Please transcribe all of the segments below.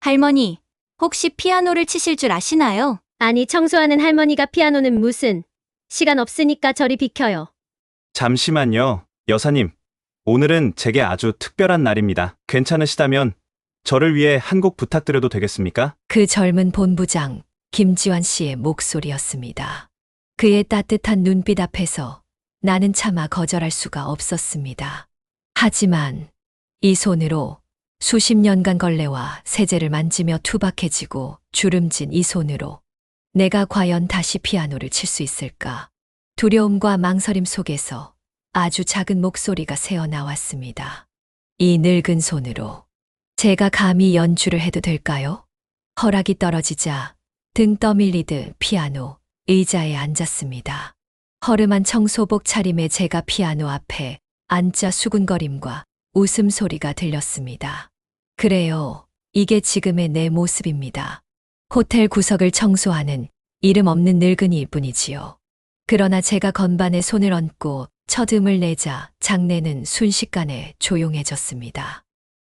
할머니, 혹시 피아노를 치실 줄 아시나요? 아니, 청소하는 할머니가 피아노는 무슨. 시간 없으니까 저리 비켜요. 잠시만요, 여사님. 오늘은 제게 아주 특별한 날입니다. 괜찮으시다면 저를 위해 한 곡 부탁드려도 되겠습니까? 그 젊은 본부장 김지환 씨의 목소리였습니다. 그의 따뜻한 눈빛 앞에서 나는 차마 거절할 수가 없었습니다. 하지만 이 손으로 수십 년간 걸레와 세제를 만지며 투박해지고 주름진 이 손으로 내가 과연 다시 피아노를 칠 수 있을까? 두려움과 망설임 속에서 아주 작은 목소리가 새어나왔습니다. 이 늙은 손으로 제가 감히 연주를 해도 될까요? 허락이 떨어지자 등 떠밀리듯 피아노 의자에 앉았습니다. 허름한 청소복 차림에 제가 피아노 앞에 앉자 수군거림과 웃음소리가 들렸습니다. 그래요. 이게 지금의 내 모습입니다. 호텔 구석을 청소하는 이름 없는 늙은이일 뿐이지요. 그러나 제가 건반에 손을 얹고 첫 음을 내자 장내는 순식간에 조용해졌습니다.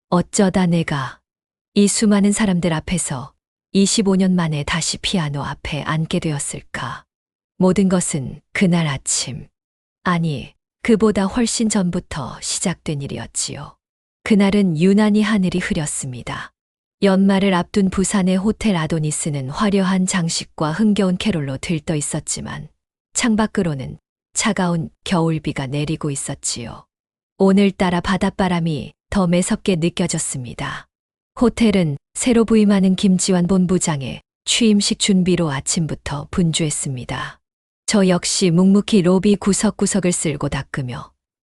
어쩌다 내가 이 수많은 사람들 앞에서 25년 만에 다시 피아노 앞에 앉게 되었을까? 모든 것은 그날 아침, 아니, 그보다 훨씬 전부터 시작된 일이었지요. 그날은 유난히 하늘이 흐렸습니다. 연말을 앞둔 부산의 호텔 아도니스는 화려한 장식과 흥겨운 캐롤로 들떠 있었지만 창밖으로는 차가운 겨울비가 내리고 있었지요. 오늘따라 바닷바람이 더 매섭게 느껴졌습니다. 호텔은 새로 부임하는 김지환 본부장의 취임식 준비로 아침부터 분주했습니다. 저 역시 묵묵히 로비 구석구석을 쓸고 닦으며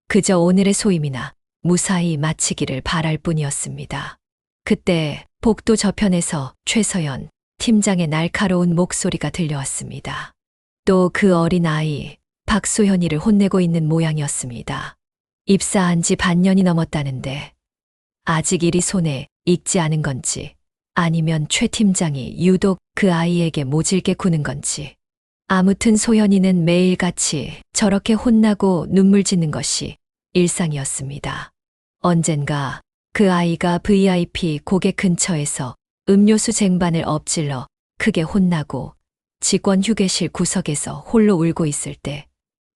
그저 오늘의 소임이나 무사히 마치기를 바랄 뿐이었습니다. 그때 복도 저편에서 최서연 팀장의 날카로운 목소리가 들려왔습니다. 또 그 어린 아이 박소현이를 혼내고 있는 모양이었습니다. 입사한 지 반년이 넘었다는데 아직 일이 손에 익지 않은 건지 아니면 최 팀장이 유독 그 아이에게 모질게 구는 건지 아무튼 소현이는 매일같이 저렇게 혼나고 눈물 짓는 것이 일상이었습니다. 언젠가 그 아이가 VIP 고객 근처에서 음료수 쟁반을 엎질러 크게 혼나고 직원 휴게실 구석에서 홀로 울고 있을 때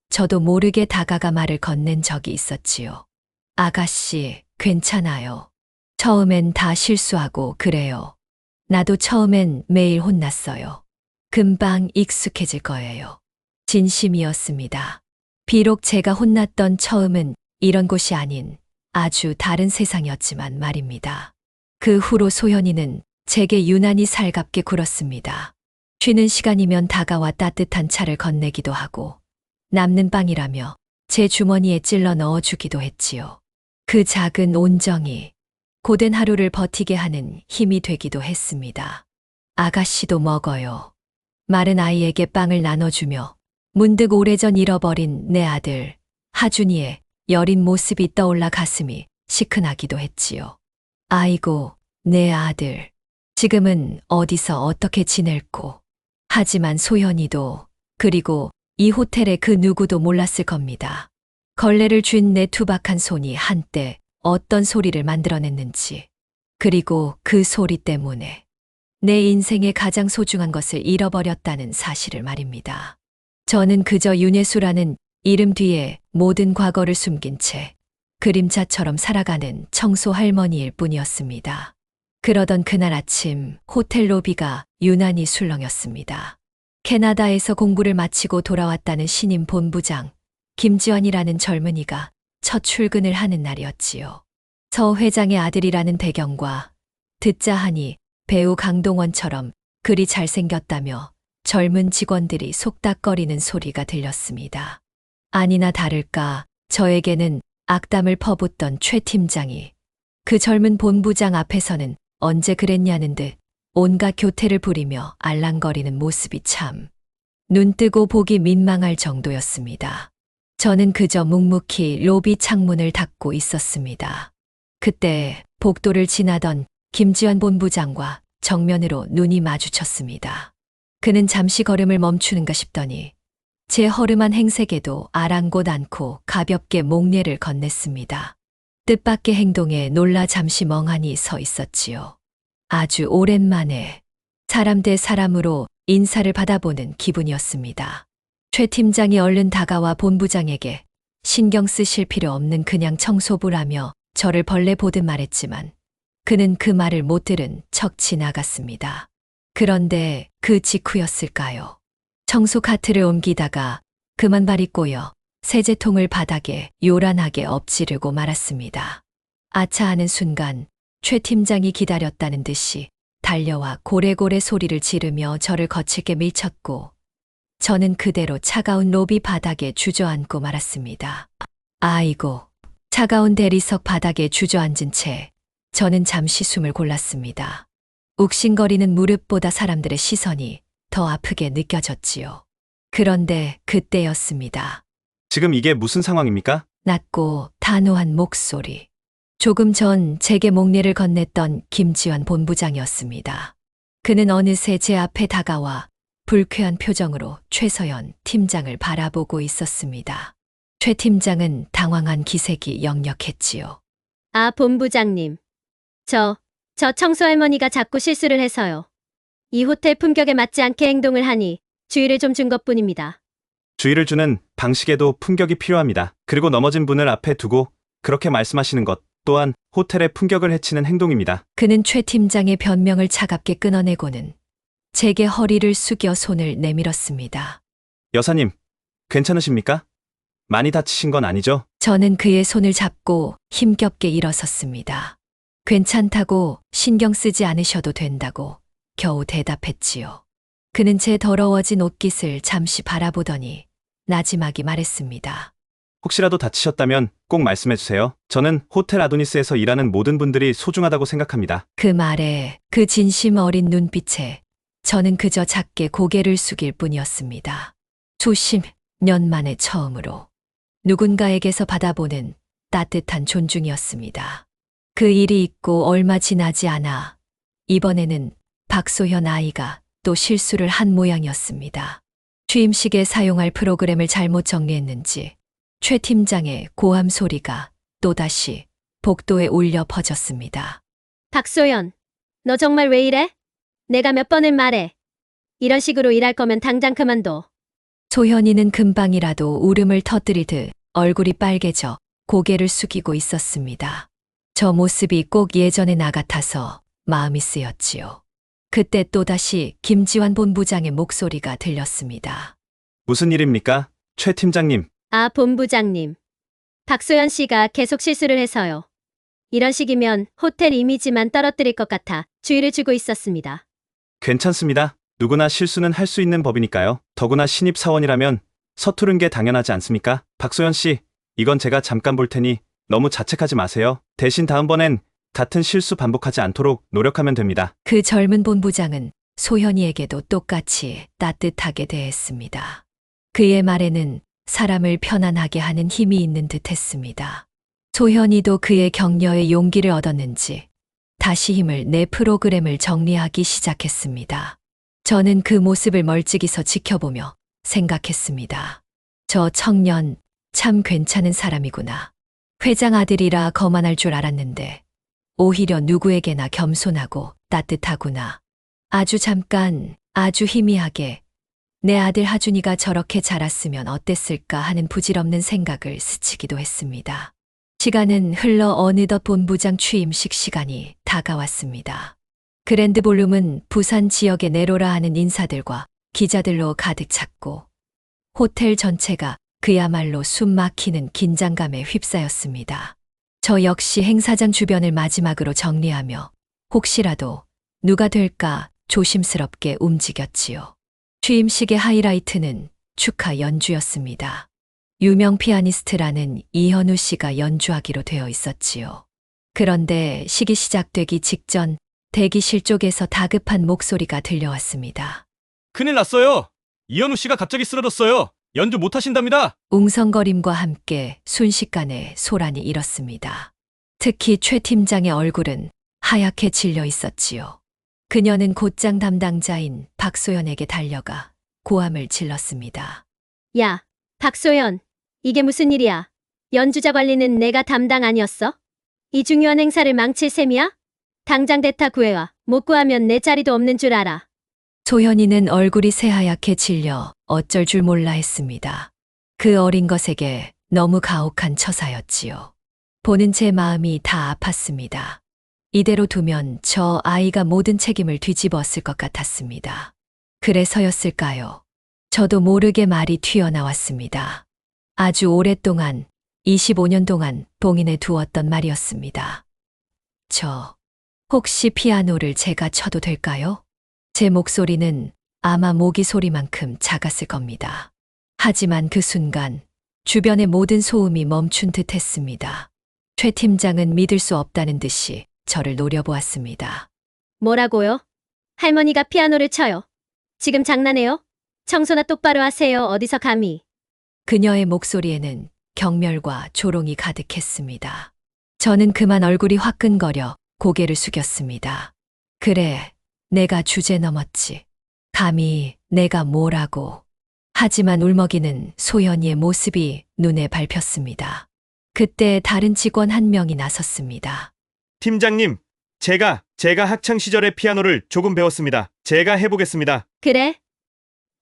저도 모르게 다가가 말을 건넨 적이 있었지요. 아가씨, 괜찮아요. 처음엔 다 실수하고 그래요. 나도 처음엔 매일 혼났어요. 금방 익숙해질 거예요. 진심이었습니다. 비록 제가 혼났던 처음은 이런 곳이 아닌 아주 다른 세상이었지만 말입니다. 그 후로 소현이는 제게 유난히 살갑게 굴었습니다. 쉬는 시간이면 다가와 따뜻한 차를 건네기도 하고 남는 빵이라며 제 주머니에 찔러 넣어주기도 했지요. 그 작은 온정이 고된 하루를 버티게 하는 힘이 되기도 했습니다. 아가씨도 먹어요. 마른 아이에게 빵을 나눠주며 문득 오래전 잃어버린 내 아들 하준이의 여린 모습이 떠올라 가슴이 시큰하기도 했지요. 아이고, 내 아들. 지금은 어디서 어떻게 지낼고. 하지만 소현이도 그리고 이 호텔의 그 누구도 몰랐을 겁니다. 걸레를 쥔 내 투박한 손이 한때 어떤 소리를 만들어냈는지, 그리고 그 소리 때문에 내 인생의 가장 소중한 것을 잃어버렸다는 사실을 말입니다. 저는 그저 윤예수라는 이름 뒤에 모든 과거를 숨긴 채 그림자처럼 살아가는 청소 할머니일 뿐이었습니다. 그러던 그날 아침 호텔 로비가 유난히 술렁였습니다. 캐나다에서 공부를 마치고 돌아왔다는 신임 본부장 김지환이라는 젊은이가 첫 출근을 하는 날이었지요. 서 회장의 아들이라는 배경과 듣자 하니 배우 강동원처럼 그리 잘생겼다며 젊은 직원들이 속닥거리는 소리가 들렸습니다. 아니나 다를까 저에게는 악담을 퍼붓던 최 팀장이 그 젊은 본부장 앞에서는 언제 그랬냐는 듯 온갖 교태를 부리며 알랑거리는 모습이 참 눈뜨고 보기 민망할 정도였습니다. 저는 그저 묵묵히 로비 창문을 닫고 있었습니다. 그때 복도를 지나던 김지환 본부장과 정면으로 눈이 마주쳤습니다. 그는 잠시 걸음을 멈추는가 싶더니 제 허름한 행색에도 아랑곳 않고 가볍게 목례를 건넸습니다. 뜻밖의 행동에 놀라 잠시 멍하니 서 있었지요. 아주 오랜만에 사람 대 사람으로 인사를 받아보는 기분이었습니다. 최 팀장이 얼른 다가와 본부장에게 신경 쓰실 필요 없는 그냥 청소부라며 저를 벌레 보듯 말했지만 그는 그 말을 못 들은 척 지나갔습니다. 그런데 그 직후였을까요? 청소 카트를 옮기다가 그만 발이 꼬여 세제통을 바닥에 요란하게 엎지르고 말았습니다. 아차 하는 순간 최 팀장이 기다렸다는 듯이 달려와 고래고래 소리를 지르며 저를 거칠게 밀쳤고 저는 그대로 차가운 로비 바닥에 주저앉고 말았습니다. 아이고, 차가운 대리석 바닥에 주저앉은 채 저는 잠시 숨을 골랐습니다. 욱신거리는 무릎보다 사람들의 시선이 더 아프게 느껴졌지요. 그런데 그때였습니다. 지금 이게 무슨 상황입니까? 낮고 단호한 목소리. 조금 전 제게 목례를 건넸던 김지환 본부장이었습니다. 그는 어느새 제 앞에 다가와 불쾌한 표정으로 최서연 팀장을 바라보고 있었습니다. 최 팀장은 당황한 기색이 역력했지요. 아, 본부장님. 저 청소 할머니가 자꾸 실수를 해서요. 이 호텔 품격에 맞지 않게 행동을 하니 주의를 좀 준 것뿐입니다. 주의를 주는 방식에도 품격이 필요합니다. 그리고 넘어진 분을 앞에 두고 그렇게 말씀하시는 것 또한 호텔의 품격을 해치는 행동입니다. 그는 최 팀장의 변명을 차갑게 끊어내고는 제게 허리를 숙여 손을 내밀었습니다. 여사님, 괜찮으십니까? 많이 다치신 건 아니죠? 저는 그의 손을 잡고 힘겹게 일어섰습니다. 괜찮다고 신경 쓰지 않으셔도 된다고 겨우 대답했지요. 그는 제 더러워진 옷깃을 잠시 바라보더니 나지막이 말했습니다. 혹시라도 다치셨다면 꼭 말씀해 주세요. 저는 호텔 아도니스에서 일하는 모든 분들이 소중하다고 생각합니다. 그 말에 그 진심 어린 눈빛에 저는 그저 작게 고개를 숙일 뿐이었습니다. 수십 년 만에 처음으로 누군가에게서 받아보는 따뜻한 존중이었습니다. 그 일이 있고 얼마 지나지 않아 이번에는 박소현 아이가 또 실수를 한 모양이었습니다. 취임식에 사용할 프로그램을 잘못 정리했는지 최 팀장의 고함 소리가 또다시 복도에 울려 퍼졌습니다. 박소연, 너 정말 왜 이래? 내가 몇 번을 말해. 이런 식으로 일할 거면 당장 그만둬. 소현이는 금방이라도 울음을 터뜨리듯 얼굴이 빨개져 고개를 숙이고 있었습니다. 저 모습이 꼭 예전의 나 같아서 마음이 쓰였지요. 그때 또다시 김지환 본부장의 목소리가 들렸습니다. 무슨 일입니까? 최 팀장님. 아, 본부장님. 박소연 씨가 계속 실수를 해서요. 이런 식이면 호텔 이미지만 떨어뜨릴 것 같아 주의를 주고 있었습니다. 괜찮습니다. 누구나 실수는 할 수 있는 법이니까요. 더구나 신입 사원이라면 서투른 게 당연하지 않습니까? 박소연 씨, 이건 제가 잠깐 볼 테니 너무 자책하지 마세요. 대신 다음번엔 같은 실수 반복하지 않도록 노력하면 됩니다. 그 젊은 본부장은 소현이에게도 똑같이 따뜻하게 대했습니다. 그의 말에는 사람을 편안하게 하는 힘이 있는 듯 했습니다. 소현이도 그의 격려에 용기를 얻었는지 다시 힘을 내 프로그램을 정리하기 시작했습니다. 저는 그 모습을 멀찍이서 지켜보며 생각했습니다. 저 청년 참 괜찮은 사람이구나. 회장 아들이라 거만할 줄 알았는데 오히려 누구에게나 겸손하고 따뜻하구나. 아주 잠깐, 아주 희미하게 내 아들 하준이가 저렇게 자랐으면 어땠을까 하는 부질없는 생각을 스치기도 했습니다. 시간은 흘러 어느덧 본부장 취임식 시간이 다가왔습니다. 그랜드 볼룸은 부산 지역의 내로라 하는 인사들과 기자들로 가득 찼고 호텔 전체가 그야말로 숨 막히는 긴장감에 휩싸였습니다. 저 역시 행사장 주변을 마지막으로 정리하며 혹시라도 누가 될까 조심스럽게 움직였지요. 취임식의 하이라이트는 축하 연주였습니다. 유명 피아니스트라는 이현우 씨가 연주하기로 되어 있었지요. 그런데 식이 시작되기 직전 대기실 쪽에서 다급한 목소리가 들려왔습니다. 큰일 났어요. 이현우 씨가 갑자기 쓰러졌어요. 연주 못 하신답니다. 웅성거림과 함께 순식간에 소란이 일었습니다. 특히 최 팀장의 얼굴은 하얗게 질려 있었지요. 그녀는 곧장 담당자인 박소연에게 달려가 고함을 질렀습니다. 야, 박소연. 이게 무슨 일이야? 연주자 관리는 내가 담당 아니었어? 이 중요한 행사를 망칠 셈이야? 당장 대타 구해와. 못 구하면 내 자리도 없는 줄 알아. 소현이는 얼굴이 새하얗게 질려 어쩔 줄 몰라 했습니다. 그 어린 것에게 너무 가혹한 처사였지요. 보는 제 마음이 다 아팠습니다. 이대로 두면 저 아이가 모든 책임을 뒤집었을 것 같았습니다. 그래서였을까요? 저도 모르게 말이 튀어나왔습니다. 아주 오랫동안, 25년 동안 봉인해 두었던 말이었습니다. 혹시 피아노를 제가 쳐도 될까요? 제 목소리는 아마 모기 소리만큼 작았을 겁니다. 하지만 그 순간 주변의 모든 소음이 멈춘 듯 했습니다. 최 팀장은 믿을 수 없다는 듯이 저를 노려보았습니다. 뭐라고요? 할머니가 피아노를 쳐요. 지금 장난해요? 청소나 똑바로 하세요. 어디서 감히. 그녀의 목소리에는 경멸과 조롱이 가득했습니다. 저는 그만 얼굴이 화끈거려 고개를 숙였습니다. 그래, 내가 주제 넘었지. 감히 내가 뭐라고. 하지만 울먹이는 소연이의 모습이 눈에 밟혔습니다. 그때 다른 직원 한 명이 나섰습니다. 팀장님, 제가 학창시절에 피아노를 조금 배웠습니다. 제가 해보겠습니다. 그래?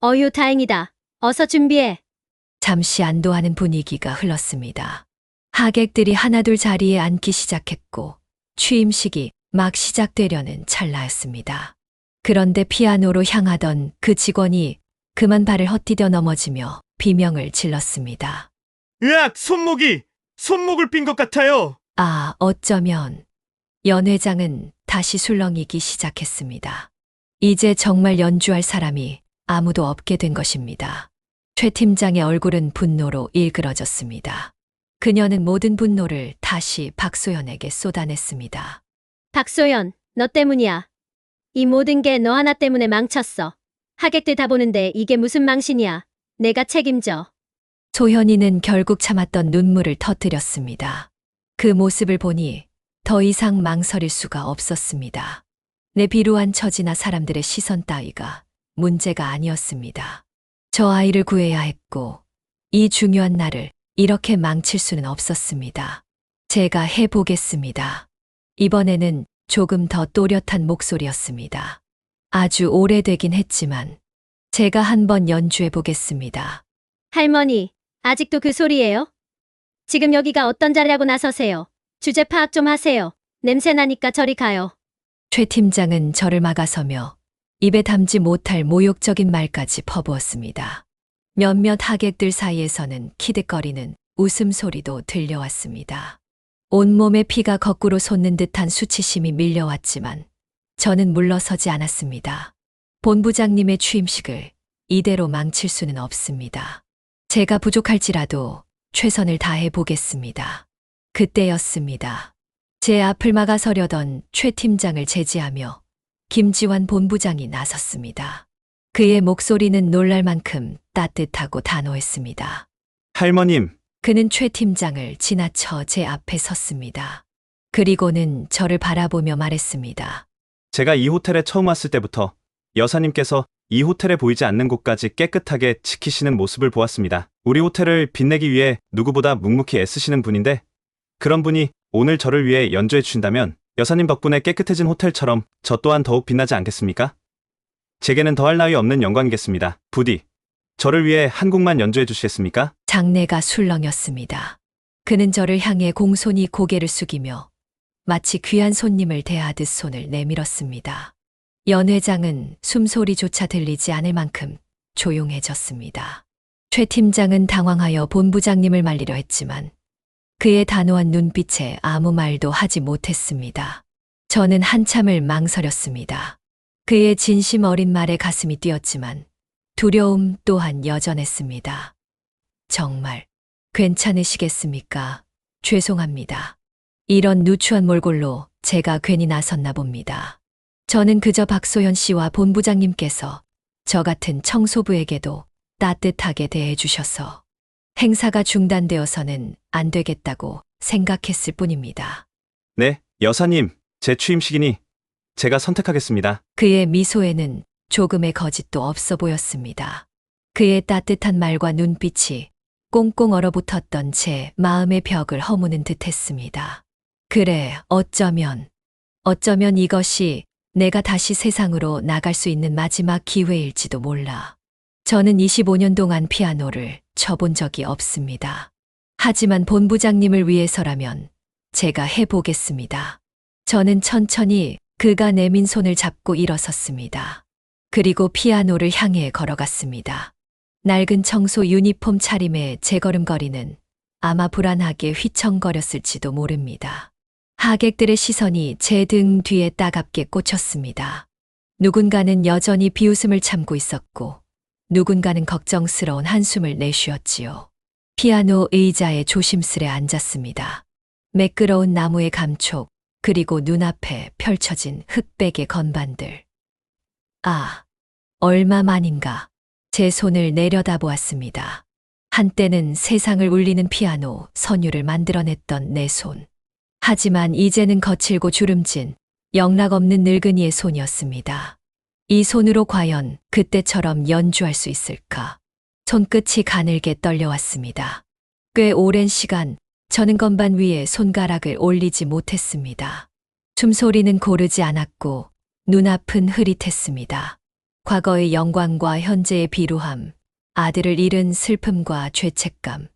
어휴, 다행이다. 어서 준비해. 잠시 안도하는 분위기가 흘렀습니다. 하객들이 하나둘 자리에 앉기 시작했고 취임식이 막 시작되려는 찰나였습니다. 그런데 피아노로 향하던 그 직원이 그만 발을 헛디뎌 넘어지며 비명을 질렀습니다. 으악! 손목을 삔 것 같아요. 아, 어쩌면 연 회장은 다시 술렁이기 시작했습니다. 이제 정말 연주할 사람이 아무도 없게 된 것입니다. 최 팀장의 얼굴은 분노로 일그러졌습니다. 그녀는 모든 분노를 다시 박소연에게 쏟아냈습니다. 박소연, 너 때문이야. 이 모든 게 너 하나 때문에 망쳤어. 하객들 다 보는데 이게 무슨 망신이야. 내가 책임져. 소현이는 결국 참았던 눈물을 터뜨렸습니다. 그 모습을 보니 더 이상 망설일 수가 없었습니다. 내 비루한 처지나 사람들의 시선 따위가 문제가 아니었습니다. 저 아이를 구해야 했고 이 중요한 날을 이렇게 망칠 수는 없었습니다. 제가 해보겠습니다. 이번에는 조금 더 또렷한 목소리였습니다. 아주 오래되긴 했지만 제가 한번 연주해 보겠습니다. 할머니, 아직도 그 소리예요? 지금 여기가 어떤 자리라고 나서세요. 주제 파악 좀 하세요. 냄새 나니까 저리 가요. 최 팀장은 저를 막아서며 입에 담지 못할 모욕적인 말까지 퍼부었습니다. 몇몇 하객들 사이에서는 키득거리는 웃음소리도 들려왔습니다. 온몸에 피가 거꾸로 솟는 듯한 수치심이 밀려왔지만 저는 물러서지 않았습니다. 본부장님의 취임식을 이대로 망칠 수는 없습니다. 제가 부족할지라도 최선을 다해 보겠습니다. 그때였습니다. 제 앞을 막아서려던 최 팀장을 제지하며 김지환 본부장이 나섰습니다. 그의 목소리는 놀랄 만큼 따뜻하고 단호했습니다. 할머님, 그는 최 팀장을 지나쳐 제 앞에 섰습니다. 그리고는 저를 바라보며 말했습니다. 제가 이 호텔에 처음 왔을 때부터 여사님께서 이 호텔에 보이지 않는 곳까지 깨끗하게 지키시는 모습을 보았습니다. 우리 호텔을 빛내기 위해 누구보다 묵묵히 애쓰시는 분인데 그런 분이 오늘 저를 위해 연주해 주신다면 여사님 덕분에 깨끗해진 호텔처럼 저 또한 더욱 빛나지 않겠습니까? 제게는 더할 나위 없는 영광이겠습니다. 부디 저를 위해 한 곡만 연주해 주시겠습니까? 장내가 술렁였습니다. 그는 저를 향해 공손히 고개를 숙이며 마치 귀한 손님을 대하듯 손을 내밀었습니다. 연 회장은 숨소리조차 들리지 않을 만큼 조용해졌습니다. 최 팀장은 당황하여 본부장님을 말리려 했지만 그의 단호한 눈빛에 아무 말도 하지 못했습니다. 저는 한참을 망설였습니다. 그의 진심 어린 말에 가슴이 뛰었지만 두려움 또한 여전했습니다. 정말 괜찮으시겠습니까? 죄송합니다. 이런 누추한 몰골로 제가 괜히 나섰나 봅니다. 저는 그저 박소현 씨와 본부장님께서 저 같은 청소부에게도 따뜻하게 대해 주셔서 행사가 중단되어서는 안 되겠다고 생각했을 뿐입니다. 네, 여사님, 제 취임식이니 제가 선택하겠습니다. 그의 미소에는 조금의 거짓도 없어 보였습니다. 그의 따뜻한 말과 눈빛이 꽁꽁 얼어붙었던 제 마음의 벽을 허무는 듯 했습니다. 그래, 어쩌면 어쩌면 이것이 내가 다시 세상으로 나갈 수 있는 마지막 기회일지도 몰라. 저는 25년 동안 피아노를 쳐본 적이 없습니다. 하지만 본부장님을 위해서라면 제가 해보겠습니다. 저는 천천히 그가 내민 손을 잡고 일어섰습니다. 그리고 피아노를 향해 걸어갔습니다. 낡은 청소 유니폼 차림의 재걸음거리는 아마 불안하게 휘청거렸을지도 모릅니다. 하객들의 시선이 제 등 뒤에 따갑게 꽂혔습니다. 누군가는 여전히 비웃음을 참고 있었고, 누군가는 걱정스러운 한숨을 내쉬었지요. 피아노 의자에 조심스레 앉았습니다. 매끄러운 나무의 감촉, 그리고 눈앞에 펼쳐진 흑백의 건반들. 아, 얼마 만인가 제 손을 내려다보았습니다. 한때는 세상을 울리는 피아노 선율을 만들어냈던 내 손. 하지만 이제는 거칠고 주름진 영락없는 늙은이의 손이었습니다. 이 손으로 과연 그때처럼 연주할 수 있을까? 손끝이 가늘게 떨려왔습니다. 꽤 오랜 시간 저는 건반 위에 손가락을 올리지 못했습니다. 숨소리는 고르지 않았고 눈앞은 흐릿했습니다. 과거의 영광과 현재의 비루함, 아들을 잃은 슬픔과 죄책감,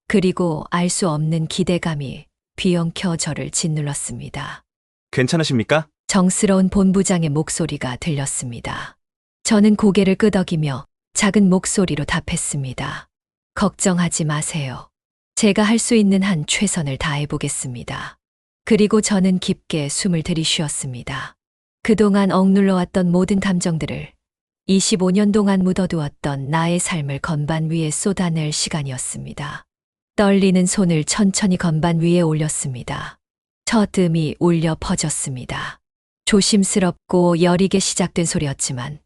그리고 알 수 없는 기대감이 뒤엉켜 저를 짓눌렀습니다. 괜찮으십니까? 정스러운 본부장의 목소리가 들렸습니다. 저는 고개를 끄덕이며 작은 목소리로 답했습니다. 걱정하지 마세요. 제가 할 수 있는 한 최선을 다해보겠습니다. 그리고 저는 깊게 숨을 들이쉬었습니다. 그동안 억눌러왔던 모든 감정들을 25년 동안 묻어두었던 나의 삶을 건반 위에 쏟아낼 시간이었습니다. 떨리는 손을 천천히 건반 위에 올렸습니다. 첫 음이 울려 퍼졌습니다. 조심스럽고 여리게 시작된 소리였지만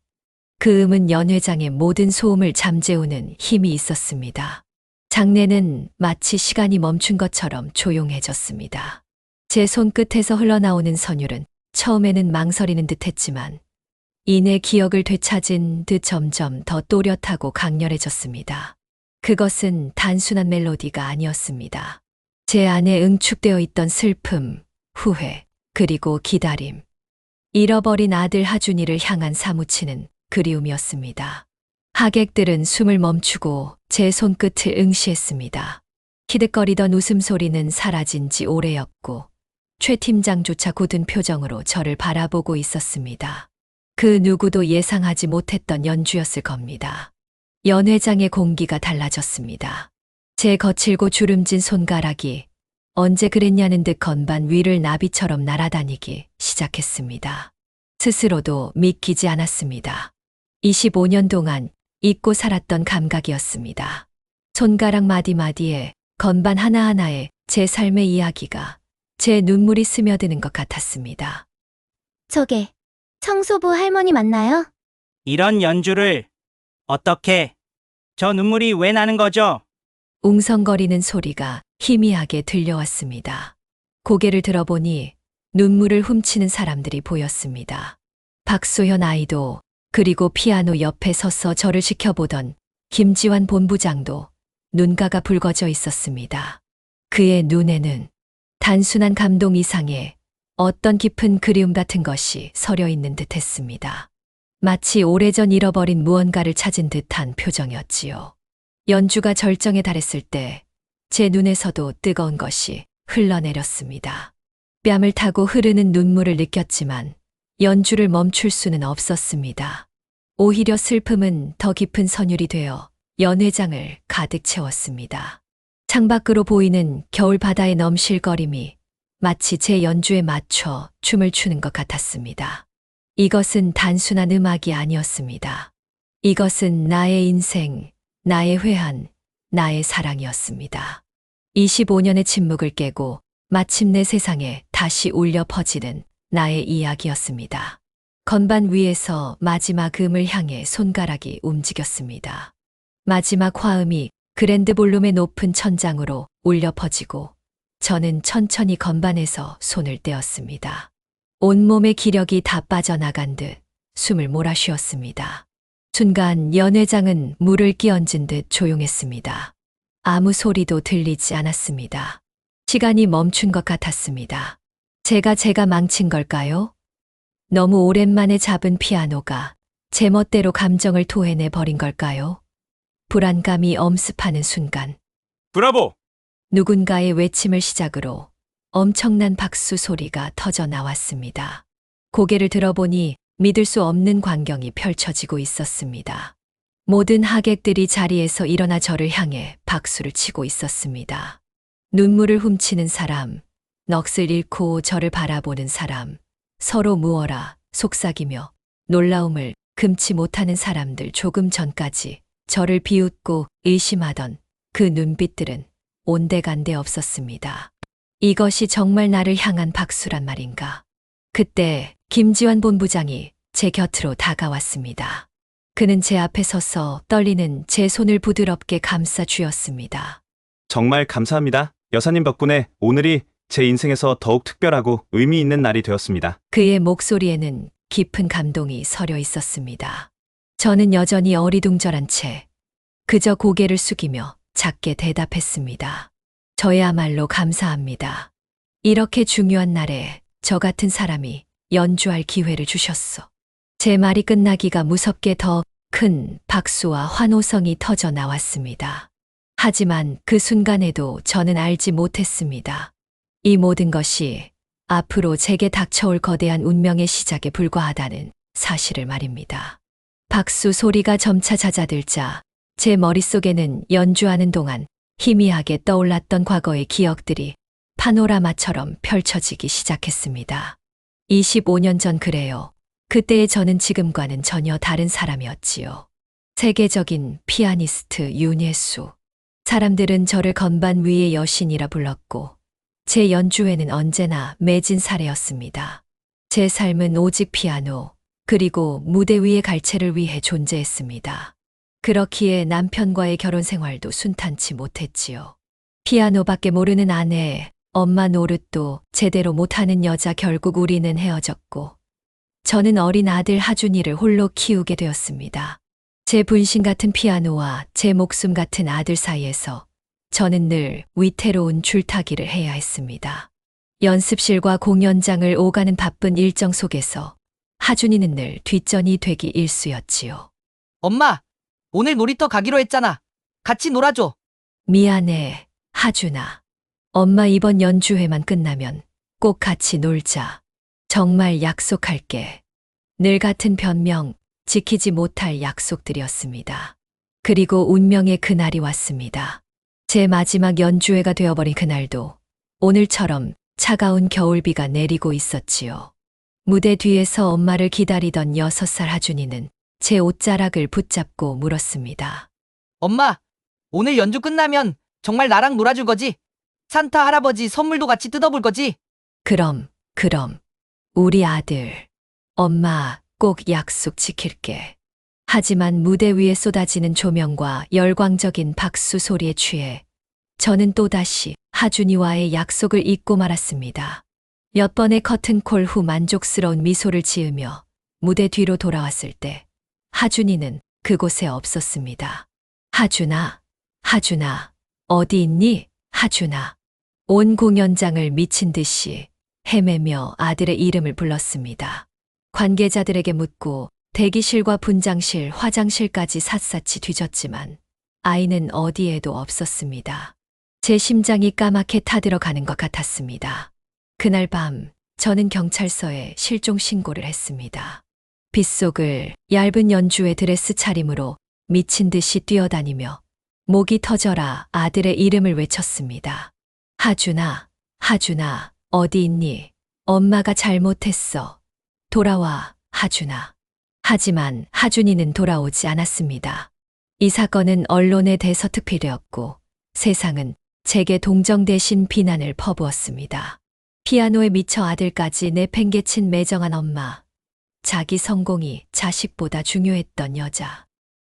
그 음은 연회장의 모든 소음을 잠재우는 힘이 있었습니다. 장내는 마치 시간이 멈춘 것처럼 조용해졌습니다. 제 손끝에서 흘러나오는 선율은 처음에는 망설이는 듯했지만 이내 기억을 되찾은 듯 점점 더 또렷하고 강렬해졌습니다. 그것은 단순한 멜로디가 아니었습니다. 제 안에 응축되어 있던 슬픔, 후회, 그리고 기다림. 잃어버린 아들 하준이를 향한 사무치는 그리움이었습니다. 하객들은 숨을 멈추고 제 손끝을 응시했습니다. 키득거리던 웃음소리는 사라진 지 오래였고 최 팀장조차 굳은 표정으로 저를 바라보고 있었습니다. 그 누구도 예상하지 못했던 연주였을 겁니다. 연회장의 공기가 달라졌습니다. 제 거칠고 주름진 손가락이 언제 그랬냐는 듯 건반 위를 나비처럼 날아다니기 시작했습니다. 스스로도 믿기지 않았습니다. 25년 동안 잊고 살았던 감각이었습니다. 손가락 마디마디에 건반 하나하나에 제 삶의 이야기가 제 눈물이 스며드는 것 같았습니다. 저게 청소부 할머니 맞나요? 이런 연주를 어떻게? 저 눈물이 왜 나는 거죠? 웅성거리는 소리가 희미하게 들려왔습니다. 고개를 들어보니 눈물을 훔치는 사람들이 보였습니다. 박소현 아이도 그리고 피아노 옆에 서서 저를 지켜보던 김지환 본부장도 눈가가 붉어져 있었습니다. 그의 눈에는 단순한 감동 이상의 어떤 깊은 그리움 같은 것이 서려 있는 듯 했습니다. 마치 오래전 잃어버린 무언가를 찾은 듯한 표정이었지요. 연주가 절정에 달했을 때 제 눈에서도 뜨거운 것이 흘러내렸습니다. 뺨을 타고 흐르는 눈물을 느꼈지만 연주를 멈출 수는 없었습니다. 오히려 슬픔은 더 깊은 선율이 되어 연회장을 가득 채웠습니다. 창밖으로 보이는 겨울 바다의 넘실거림이 마치 제 연주에 맞춰 춤을 추는 것 같았습니다. 이것은 단순한 음악이 아니었습니다. 이것은 나의 인생, 나의 회한, 나의 사랑이었습니다. 25년의 침묵을 깨고 마침내 세상에 다시 울려 퍼지는 나의 이야기였습니다. 건반 위에서 마지막 음을 향해 손가락이 움직였습니다. 마지막 화음이 그랜드 볼룸의 높은 천장으로 울려 퍼지고 저는 천천히 건반에서 손을 떼었습니다. 온몸의 기력이 다 빠져나간 듯 숨을 몰아쉬었습니다. 순간 연회장은 물을 끼얹은 듯 조용했습니다. 아무 소리도 들리지 않았습니다. 시간이 멈춘 것 같았습니다. 제가 망친 걸까요? 너무 오랜만에 잡은 피아노가 제 멋대로 감정을 토해내 버린 걸까요? 불안감이 엄습하는 순간 브라보! 누군가의 외침을 시작으로 엄청난 박수 소리가 터져 나왔습니다. 고개를 들어보니 믿을 수 없는 광경이 펼쳐지고 있었습니다. 모든 하객들이 자리에서 일어나 저를 향해 박수를 치고 있었습니다. 눈물을 훔치는 사람, 넋을 잃고 저를 바라보는 사람, 서로 무어라 속삭이며 놀라움을 금치 못하는 사람들, 조금 전까지 저를 비웃고 의심하던 그 눈빛들은 온데간데 없었습니다. 이것이 정말 나를 향한 박수란 말인가? 그때 김지환 본부장이 제 곁으로 다가왔습니다. 그는 제 앞에 서서 떨리는 제 손을 부드럽게 감싸 주었습니다. 정말 감사합니다. 여사님 덕분에 오늘이 제 인생에서 더욱 특별하고 의미 있는 날이 되었습니다. 그의 목소리에는 깊은 감동이 서려 있었습니다. 저는 여전히 어리둥절한 채 그저 고개를 숙이며 작게 대답했습니다. 저야말로 감사합니다. 이렇게 중요한 날에 저 같은 사람이 연주할 기회를 주셨어. 제 말이 끝나기가 무섭게 더 큰 박수와 환호성이 터져 나왔습니다. 하지만 그 순간에도 저는 알지 못했습니다. 이 모든 것이 앞으로 제게 닥쳐올 거대한 운명의 시작에 불과하다는 사실을 말입니다. 박수 소리가 점차 잦아들자 제 머릿속에는 연주하는 동안 희미하게 떠올랐던 과거의 기억들이 파노라마처럼 펼쳐지기 시작했습니다. 25년 전 그래요. 그때의 저는 지금과는 전혀 다른 사람이었지요. 세계적인 피아니스트 윤예수. 사람들은 저를 건반 위의 여신이라 불렀고 제 연주회는 언제나 매진 사례였습니다. 제 삶은 오직 피아노 그리고 무대 위의 갈채를 위해 존재했습니다. 그렇기에 남편과의 결혼 생활도 순탄치 못했지요. 피아노밖에 모르는 아내, 엄마 노릇도 제대로 못하는 여자, 결국 우리는 헤어졌고 저는 어린 아들 하준이를 홀로 키우게 되었습니다. 제 분신 같은 피아노와 제 목숨 같은 아들 사이에서 저는 늘 위태로운 줄타기를 해야 했습니다. 연습실과 공연장을 오가는 바쁜 일정 속에서 하준이는 늘 뒷전이 되기 일쑤였지요. 엄마, 오늘 놀이터 가기로 했잖아. 같이 놀아줘. 미안해, 하준아. 엄마 이번 연주회만 끝나면 꼭 같이 놀자. 정말 약속할게. 늘 같은 변명, 지키지 못할 약속들이었습니다. 그리고 운명의 그날이 왔습니다. 제 마지막 연주회가 되어버린 그날도 오늘처럼 차가운 겨울비가 내리고 있었지요. 무대 뒤에서 엄마를 기다리던 6살 하준이는 제 옷자락을 붙잡고 물었습니다. 엄마, 오늘 연주 끝나면 정말 나랑 놀아줄 거지? 산타 할아버지 선물도 같이 뜯어볼 거지? 그럼, 우리 아들. 엄마, 꼭 약속 지킬게. 하지만 무대 위에 쏟아지는 조명과 열광적인 박수 소리에 취해 저는 또다시 하준이와의 약속을 잊고 말았습니다. 몇 번의 커튼콜 후 만족스러운 미소를 지으며 무대 뒤로 돌아왔을 때 하준이는 그곳에 없었습니다. 하준아, 어디 있니? 하준아. 온 공연장을 미친 듯이 헤매며 아들의 이름을 불렀습니다. 관계자들에게 묻고 대기실과 분장실, 화장실까지 샅샅이 뒤졌지만 아이는 어디에도 없었습니다. 제 심장이 까맣게 타들어가는 것 같았습니다. 그날 밤 저는 경찰서에 실종 신고를 했습니다. 빗속을 얇은 연주의 드레스 차림으로 미친 듯이 뛰어다니며 목이 터져라 아들의 이름을 외쳤습니다. 하준아, 어디 있니? 엄마가 잘못했어. 돌아와, 하준아. 하지만 하준이는 돌아오지 않았습니다. 이 사건은 언론에 대서특필되었고 세상은 제게 동정 대신 비난을 퍼부었습니다. 피아노에 미쳐 아들까지 내팽개친 매정한 엄마. 자기 성공이 자식보다 중요했던 여자.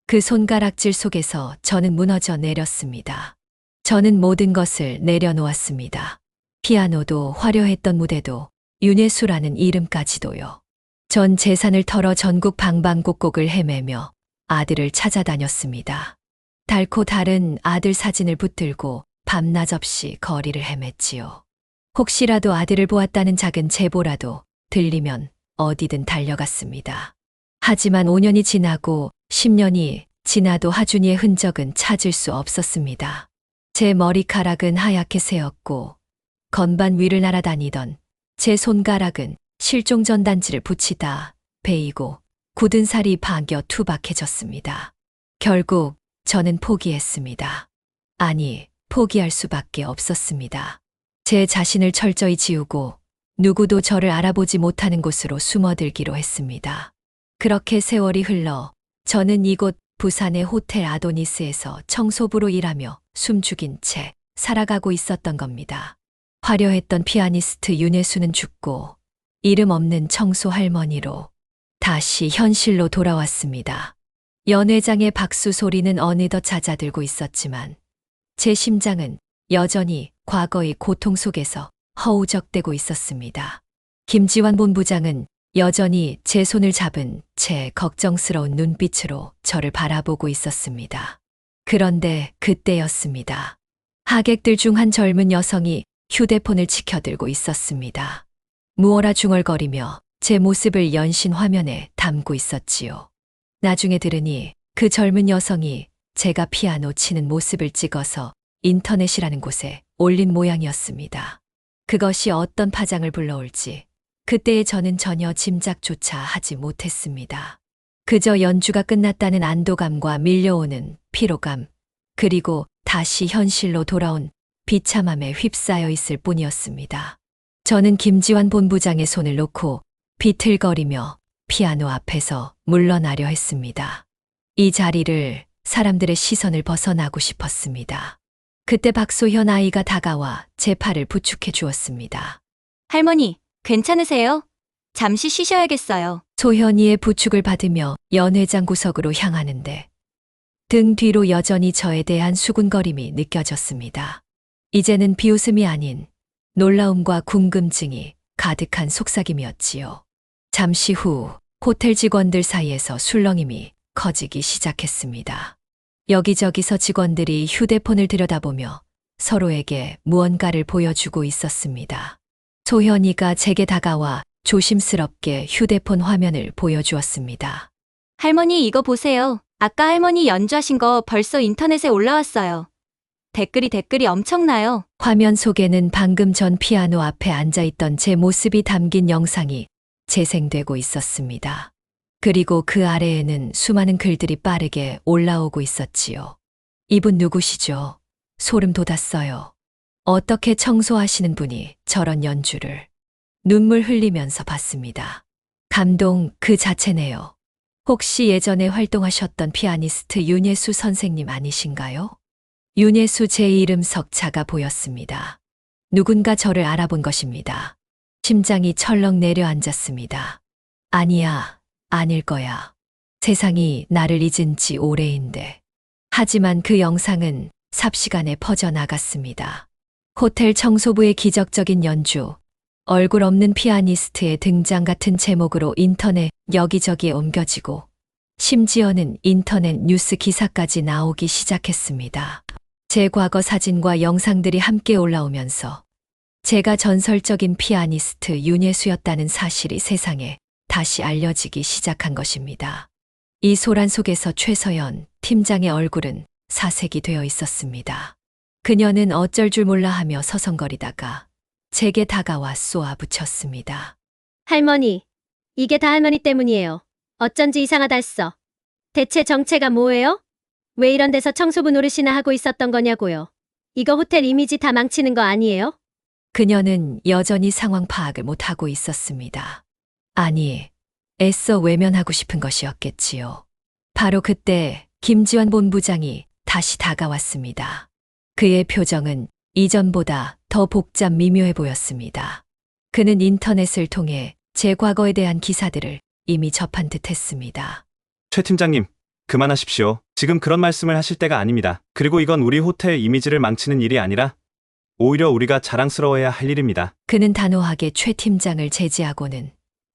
그 손가락질 속에서 저는 무너져 내렸습니다. 저는 모든 것을 내려놓았습니다. 피아노도 화려했던 무대도 윤예수라는 이름까지도요. 전 재산을 털어 전국 방방곡곡을 헤매며 아들을 찾아다녔습니다. 닳고 다른 아들 사진을 붙들고 밤낮 없이 거리를 헤맸지요. 혹시라도 아들을 보았다는 작은 제보라도 들리면 어디든 달려갔습니다. 하지만 5년이 지나고 10년이 지나도 하준이의 흔적은 찾을 수 없었습니다. 제 머리카락은 하얗게 새었고 건반 위를 날아다니던 제 손가락은 실종 전단지를 붙이다 베이고 굳은 살이 반겨 투박해졌습니다. 결국 저는 포기했습니다. 아니, 포기할 수밖에 없었습니다. 제 자신을 철저히 지우고 누구도 저를 알아보지 못하는 곳으로 숨어들기로 했습니다. 그렇게 세월이 흘러 저는 이곳 부산의 호텔 아도니스에서 청소부로 일하며 숨죽인 채 살아가고 있었던 겁니다. 화려했던 피아니스트 윤혜수는 죽고 이름 없는 청소 할머니로 다시 현실로 돌아왔습니다. 연회장의 박수 소리는 어느덧 잦아들고 있었지만 제 심장은 여전히 과거의 고통 속에서 허우적대고 있었습니다. 김지환 본부장은 여전히 제 손을 잡은 채 걱정스러운 눈빛으로 저를 바라보고 있었습니다. 그런데 그때였습니다. 하객들 중 한 젊은 여성이 휴대폰을 치켜들고 있었습니다. 무어라 중얼거리며 제 모습을 연신 화면에 담고 있었지요. 나중에 들으니 그 젊은 여성이 제가 피아노 치는 모습을 찍어서 인터넷이라는 곳에 올린 모양이었습니다. 그것이 어떤 파장을 불러올지 그때의 저는 전혀 짐작조차 하지 못했습니다. 그저 연주가 끝났다는 안도감과 밀려오는 피로감, 그리고 다시 현실로 돌아온 비참함에 휩싸여 있을 뿐이었습니다. 저는 김지환 본부장의 손을 놓고 비틀거리며 피아노 앞에서 물러나려 했습니다. 이 자리를 사람들의 시선을 벗어나고 싶었습니다. 그때 박소현 아이가 다가와 제 팔을 부축해 주었습니다. 할머니, 괜찮으세요? 잠시 쉬셔야겠어요. 소현이의 부축을 받으며 연회장 구석으로 향하는데 등 뒤로 여전히 저에 대한 수군거림이 느껴졌습니다. 이제는 비웃음이 아닌 놀라움과 궁금증이 가득한 속삭임이었지요. 잠시 후 호텔 직원들 사이에서 술렁임이 커지기 시작했습니다. 여기저기서 직원들이 휴대폰을 들여다보며 서로에게 무언가를 보여주고 있었습니다. 소현이가 제게 다가와 조심스럽게 휴대폰 화면을 보여주었습니다. 할머니 이거 보세요. 아까 할머니 연주하신 거 벌써 인터넷에 올라왔어요. 댓글이 엄청나요. 화면 속에는 방금 전 피아노 앞에 앉아있던 제 모습이 담긴 영상이 재생되고 있었습니다. 그리고 그 아래에는 수많은 글들이 빠르게 올라오고 있었지요. 이분 누구시죠? 소름 돋았어요. 어떻게 청소하시는 분이 저런 연주를 눈물 흘리면서 봤습니다. 감동 그 자체네요. 혹시 예전에 활동하셨던 피아니스트 윤예수 선생님 아니신가요? 윤예수 제 이름 석자가 보였습니다. 누군가 저를 알아본 것입니다. 심장이 철렁 내려앉았습니다. 아니야, 아닐 거야. 세상이 나를 잊은 지 오래인데. 하지만 그 영상은 삽시간에 퍼져나갔습니다. 호텔 청소부의 기적적인 연주, 얼굴 없는 피아니스트의 등장 같은 제목으로 인터넷 여기저기에 옮겨지고 심지어는 인터넷 뉴스 기사까지 나오기 시작했습니다. 제 과거 사진과 영상들이 함께 올라오면서 제가 전설적인 피아니스트 윤예수였다는 사실이 세상에 다시 알려지기 시작한 것입니다. 이 소란 속에서 최서연 팀장의 얼굴은 사색이 되어 있었습니다. 그녀는 어쩔 줄 몰라 하며 서성거리다가 제게 다가와 쏘아붙였습니다. 할머니, 이게 다 할머니 때문이에요. 어쩐지 이상하다 했어. 대체 정체가 뭐예요? 왜 이런 데서 청소부 노릇이나 하고 있었던 거냐고요. 이거 호텔 이미지 다 망치는 거 아니에요? 그녀는 여전히 상황 파악을 못하고 있었습니다. 아니, 애써 외면하고 싶은 것이었겠지요. 바로 그때 김지환 본부장이 다시 다가왔습니다. 그의 표정은 이전보다 더 복잡 미묘해 보였습니다. 그는 인터넷을 통해 제 과거에 대한 기사들을 이미 접한 듯 했습니다. 최 팀장님, 그만하십시오. 지금 그런 말씀을 하실 때가 아닙니다. 그리고 이건 우리 호텔 이미지를 망치는 일이 아니라 오히려 우리가 자랑스러워해야 할 일입니다. 그는 단호하게 최 팀장을 제지하고는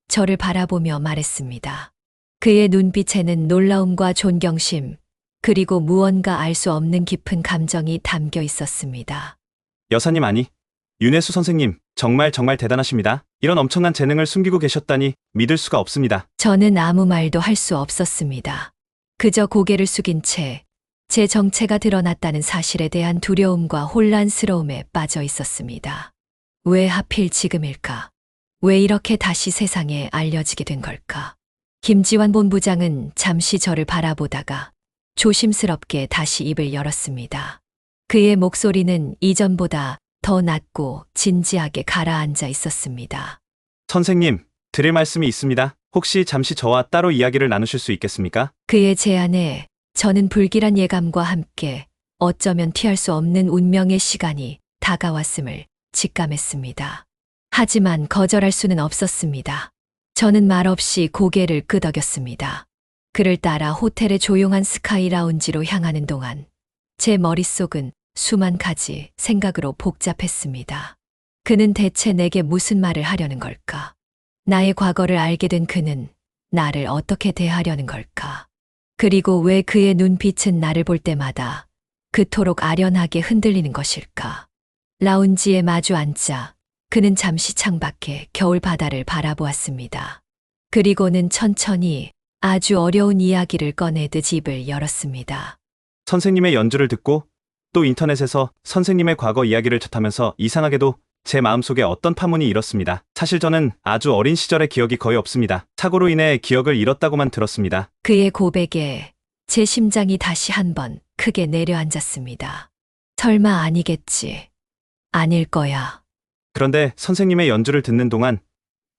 저를 바라보며 말했습니다. 그의 눈빛에는 놀라움과 존경심, 그리고 무언가 알 수 없는 깊은 감정이 담겨 있었습니다. 여사님 아니, 윤혜수 선생님, 정말 대단하십니다. 이런 엄청난 재능을 숨기고 계셨다니 믿을 수가 없습니다. 저는 아무 말도 할 수 없었습니다. 그저 고개를 숙인 채 제 정체가 드러났다는 사실에 대한 두려움과 혼란스러움에 빠져 있었습니다. 왜 하필 지금일까? 왜 이렇게 다시 세상에 알려지게 된 걸까? 김지환 본부장은 잠시 저를 바라보다가 조심스럽게 다시 입을 열었습니다. 그의 목소리는 이전보다 더 낮고 진지하게 가라앉아 있었습니다. 선생님, 드릴 말씀이 있습니다. 혹시 잠시 저와 따로 이야기를 나누실 수 있겠습니까? 그의 제안에 저는 불길한 예감과 함께 어쩌면 피할 수 없는 운명의 시간이 다가왔음을 직감했습니다. 하지만 거절할 수는 없었습니다. 저는 말없이 고개를 끄덕였습니다. 그를 따라 호텔의 조용한 스카이 라운지로 향하는 동안 제 머릿속은 수만 가지 생각으로 복잡했습니다. 그는 대체 내게 무슨 말을 하려는 걸까? 나의 과거를 알게 된 그는 나를 어떻게 대하려는 걸까? 그리고 왜 그의 눈빛은 나를 볼 때마다 그토록 아련하게 흔들리는 것일까? 라운지에 마주 앉자 그는 잠시 창밖에 겨울 바다를 바라보았습니다. 그리고는 천천히 아주 어려운 이야기를 꺼내듯 입을 열었습니다. 선생님의 연주를 듣고 또 인터넷에서 선생님의 과거 이야기를 접하면서 이상하게도 제 마음속에 어떤 파문이 일었습니다. 사실 저는 아주 어린 시절의 기억이 거의 없습니다. 사고로 인해 기억을 잃었다고만 들었습니다. 그의 고백에 제 심장이 다시 한번 크게 내려앉았습니다. 설마 아니겠지. 아닐 거야. 그런데 선생님의 연주를 듣는 동안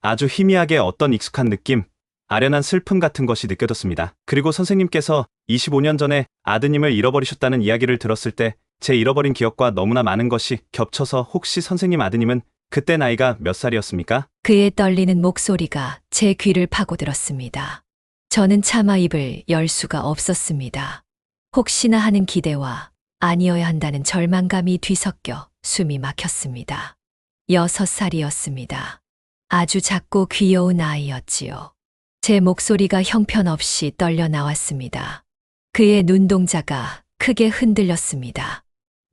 아주 희미하게 어떤 익숙한 느낌, 아련한 슬픔 같은 것이 느껴졌습니다. 그리고 선생님께서 25년 전에 아드님을 잃어버리셨다는 이야기를 들었을 때 제 잃어버린 기억과 너무나 많은 것이 겹쳐서 혹시 선생님 아드님은 그때 나이가 몇 살이었습니까? 그의 떨리는 목소리가 제 귀를 파고들었습니다. 저는 차마 입을 열 수가 없었습니다. 혹시나 하는 기대와 아니어야 한다는 절망감이 뒤섞여 숨이 막혔습니다. 6살이었습니다. 아주 작고 귀여운 아이였지요. 제 목소리가 형편없이 떨려 나왔습니다. 그의 눈동자가 크게 흔들렸습니다.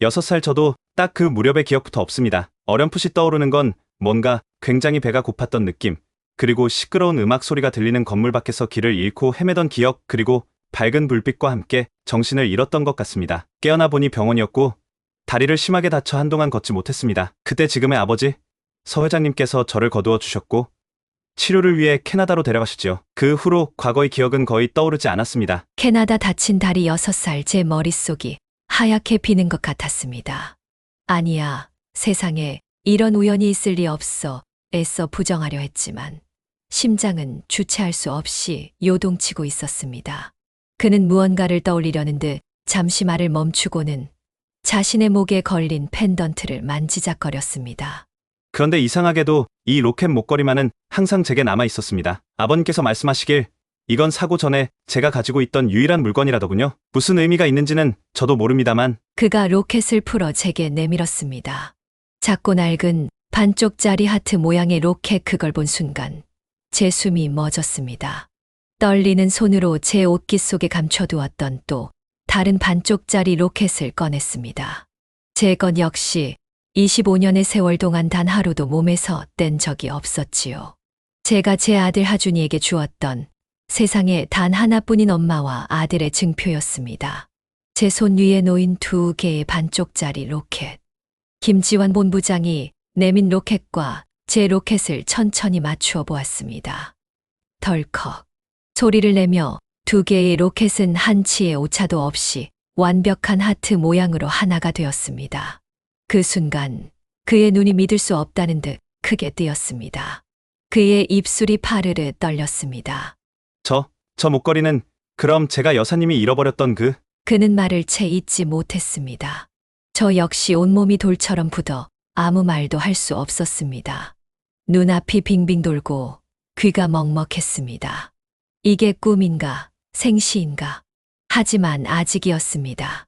6살 저도 딱 그 무렵의 기억부터 없습니다. 어렴풋이 떠오르는 건 뭔가 굉장히 배가 고팠던 느낌, 그리고 시끄러운 음악 소리가 들리는 건물 밖에서 길을 잃고 헤매던 기억, 그리고 밝은 불빛과 함께 정신을 잃었던 것 같습니다. 깨어나 보니 병원이었고 다리를 심하게 다쳐 한동안 걷지 못했습니다. 그때 지금의 아버지, 서 회장님께서 저를 거두어 주셨고 치료를 위해 캐나다로 데려가셨지요. 그 후로 과거의 기억은 거의 떠오르지 않았습니다. 캐나다 다친 다리 6살 제 머릿속이 하얗게 비는 것 같았습니다. 아니야, 세상에 이런 우연이 있을 리 없어 애써 부정하려 했지만 심장은 주체할 수 없이 요동치고 있었습니다. 그는 무언가를 떠올리려는 듯 잠시 말을 멈추고는 자신의 목에 걸린 펜던트를 만지작거렸습니다. 그런데 이상하게도 이 로켓 목걸이만은 항상 제게 남아 있었습니다. 아버님께서 말씀하시길 이건 사고 전에 제가 가지고 있던 유일한 물건이라더군요. 무슨 의미가 있는지는 저도 모릅니다만 그가 로켓을 풀어 제게 내밀었습니다. 작고 낡은 반쪽짜리 하트 모양의 로켓, 그걸 본 순간 제 숨이 멎었습니다. 떨리는 손으로 제 옷깃 속에 감춰두었던 또 다른 반쪽짜리 로켓을 꺼냈습니다. 제 것 역시 25년의 세월 동안 단 하루도 몸에서 뗀 적이 없었지요. 제가 제 아들 하준이에게 주었던 세상에 단 하나뿐인 엄마와 아들의 증표였습니다. 제 손 위에 놓인 2개의 반쪽짜리 로켓. 김지환 본부장이 내민 로켓과 제 로켓을 천천히 맞추어 보았습니다. 덜컥 소리를 내며 2개의 로켓은 한치의 오차도 없이 완벽한 하트 모양으로 하나가 되었습니다. 그 순간 그의 눈이 믿을 수 없다는 듯 크게 뜨였습니다. 그의 입술이 파르르 떨렸습니다. 저 목걸이는 그럼 제가 여사님이 잃어버렸던 그는 말을 채 잇지 못했습니다. 저 역시 온몸이 돌처럼 굳어 아무 말도 할 수 없었습니다. 눈앞이 빙빙 돌고 귀가 먹먹했습니다. 이게 꿈인가 생시인가? 하지만 아직이었습니다.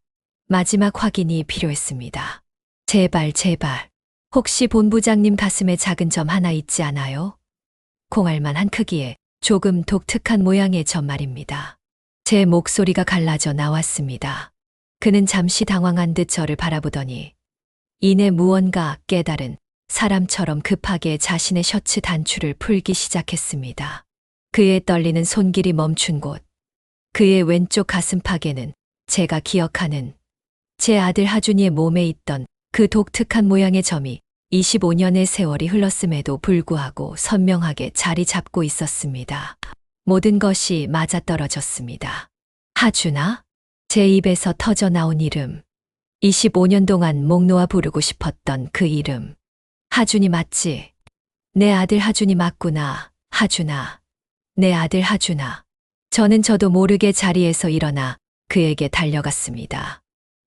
마지막 확인이 필요했습니다. 제발. 혹시 본부장님 가슴에 작은 점 하나 있지 않아요? 콩알만한 크기의 조금 독특한 모양의 점 말입니다. 제 목소리가 갈라져 나왔습니다. 그는 잠시 당황한 듯 저를 바라보더니 이내 무언가 깨달은 사람처럼 급하게 자신의 셔츠 단추를 풀기 시작했습니다. 그의 떨리는 손길이 멈춘 곳, 그의 왼쪽 가슴팍에는 제가 기억하는 제 아들 하준이의 몸에 있던 그 독특한 모양의 점이 25년의 세월이 흘렀음에도 불구하고 선명하게 자리 잡고 있었습니다. 모든 것이 맞아떨어졌습니다. 하준아? 제 입에서 터져 나온 이름. 25년 동안 목 놓아 부르고 싶었던 그 이름. 하준이 맞지? 내 아들 하준이 맞구나. 하준아. 내 아들 하준아. 저는 저도 모르게 자리에서 일어나 그에게 달려갔습니다.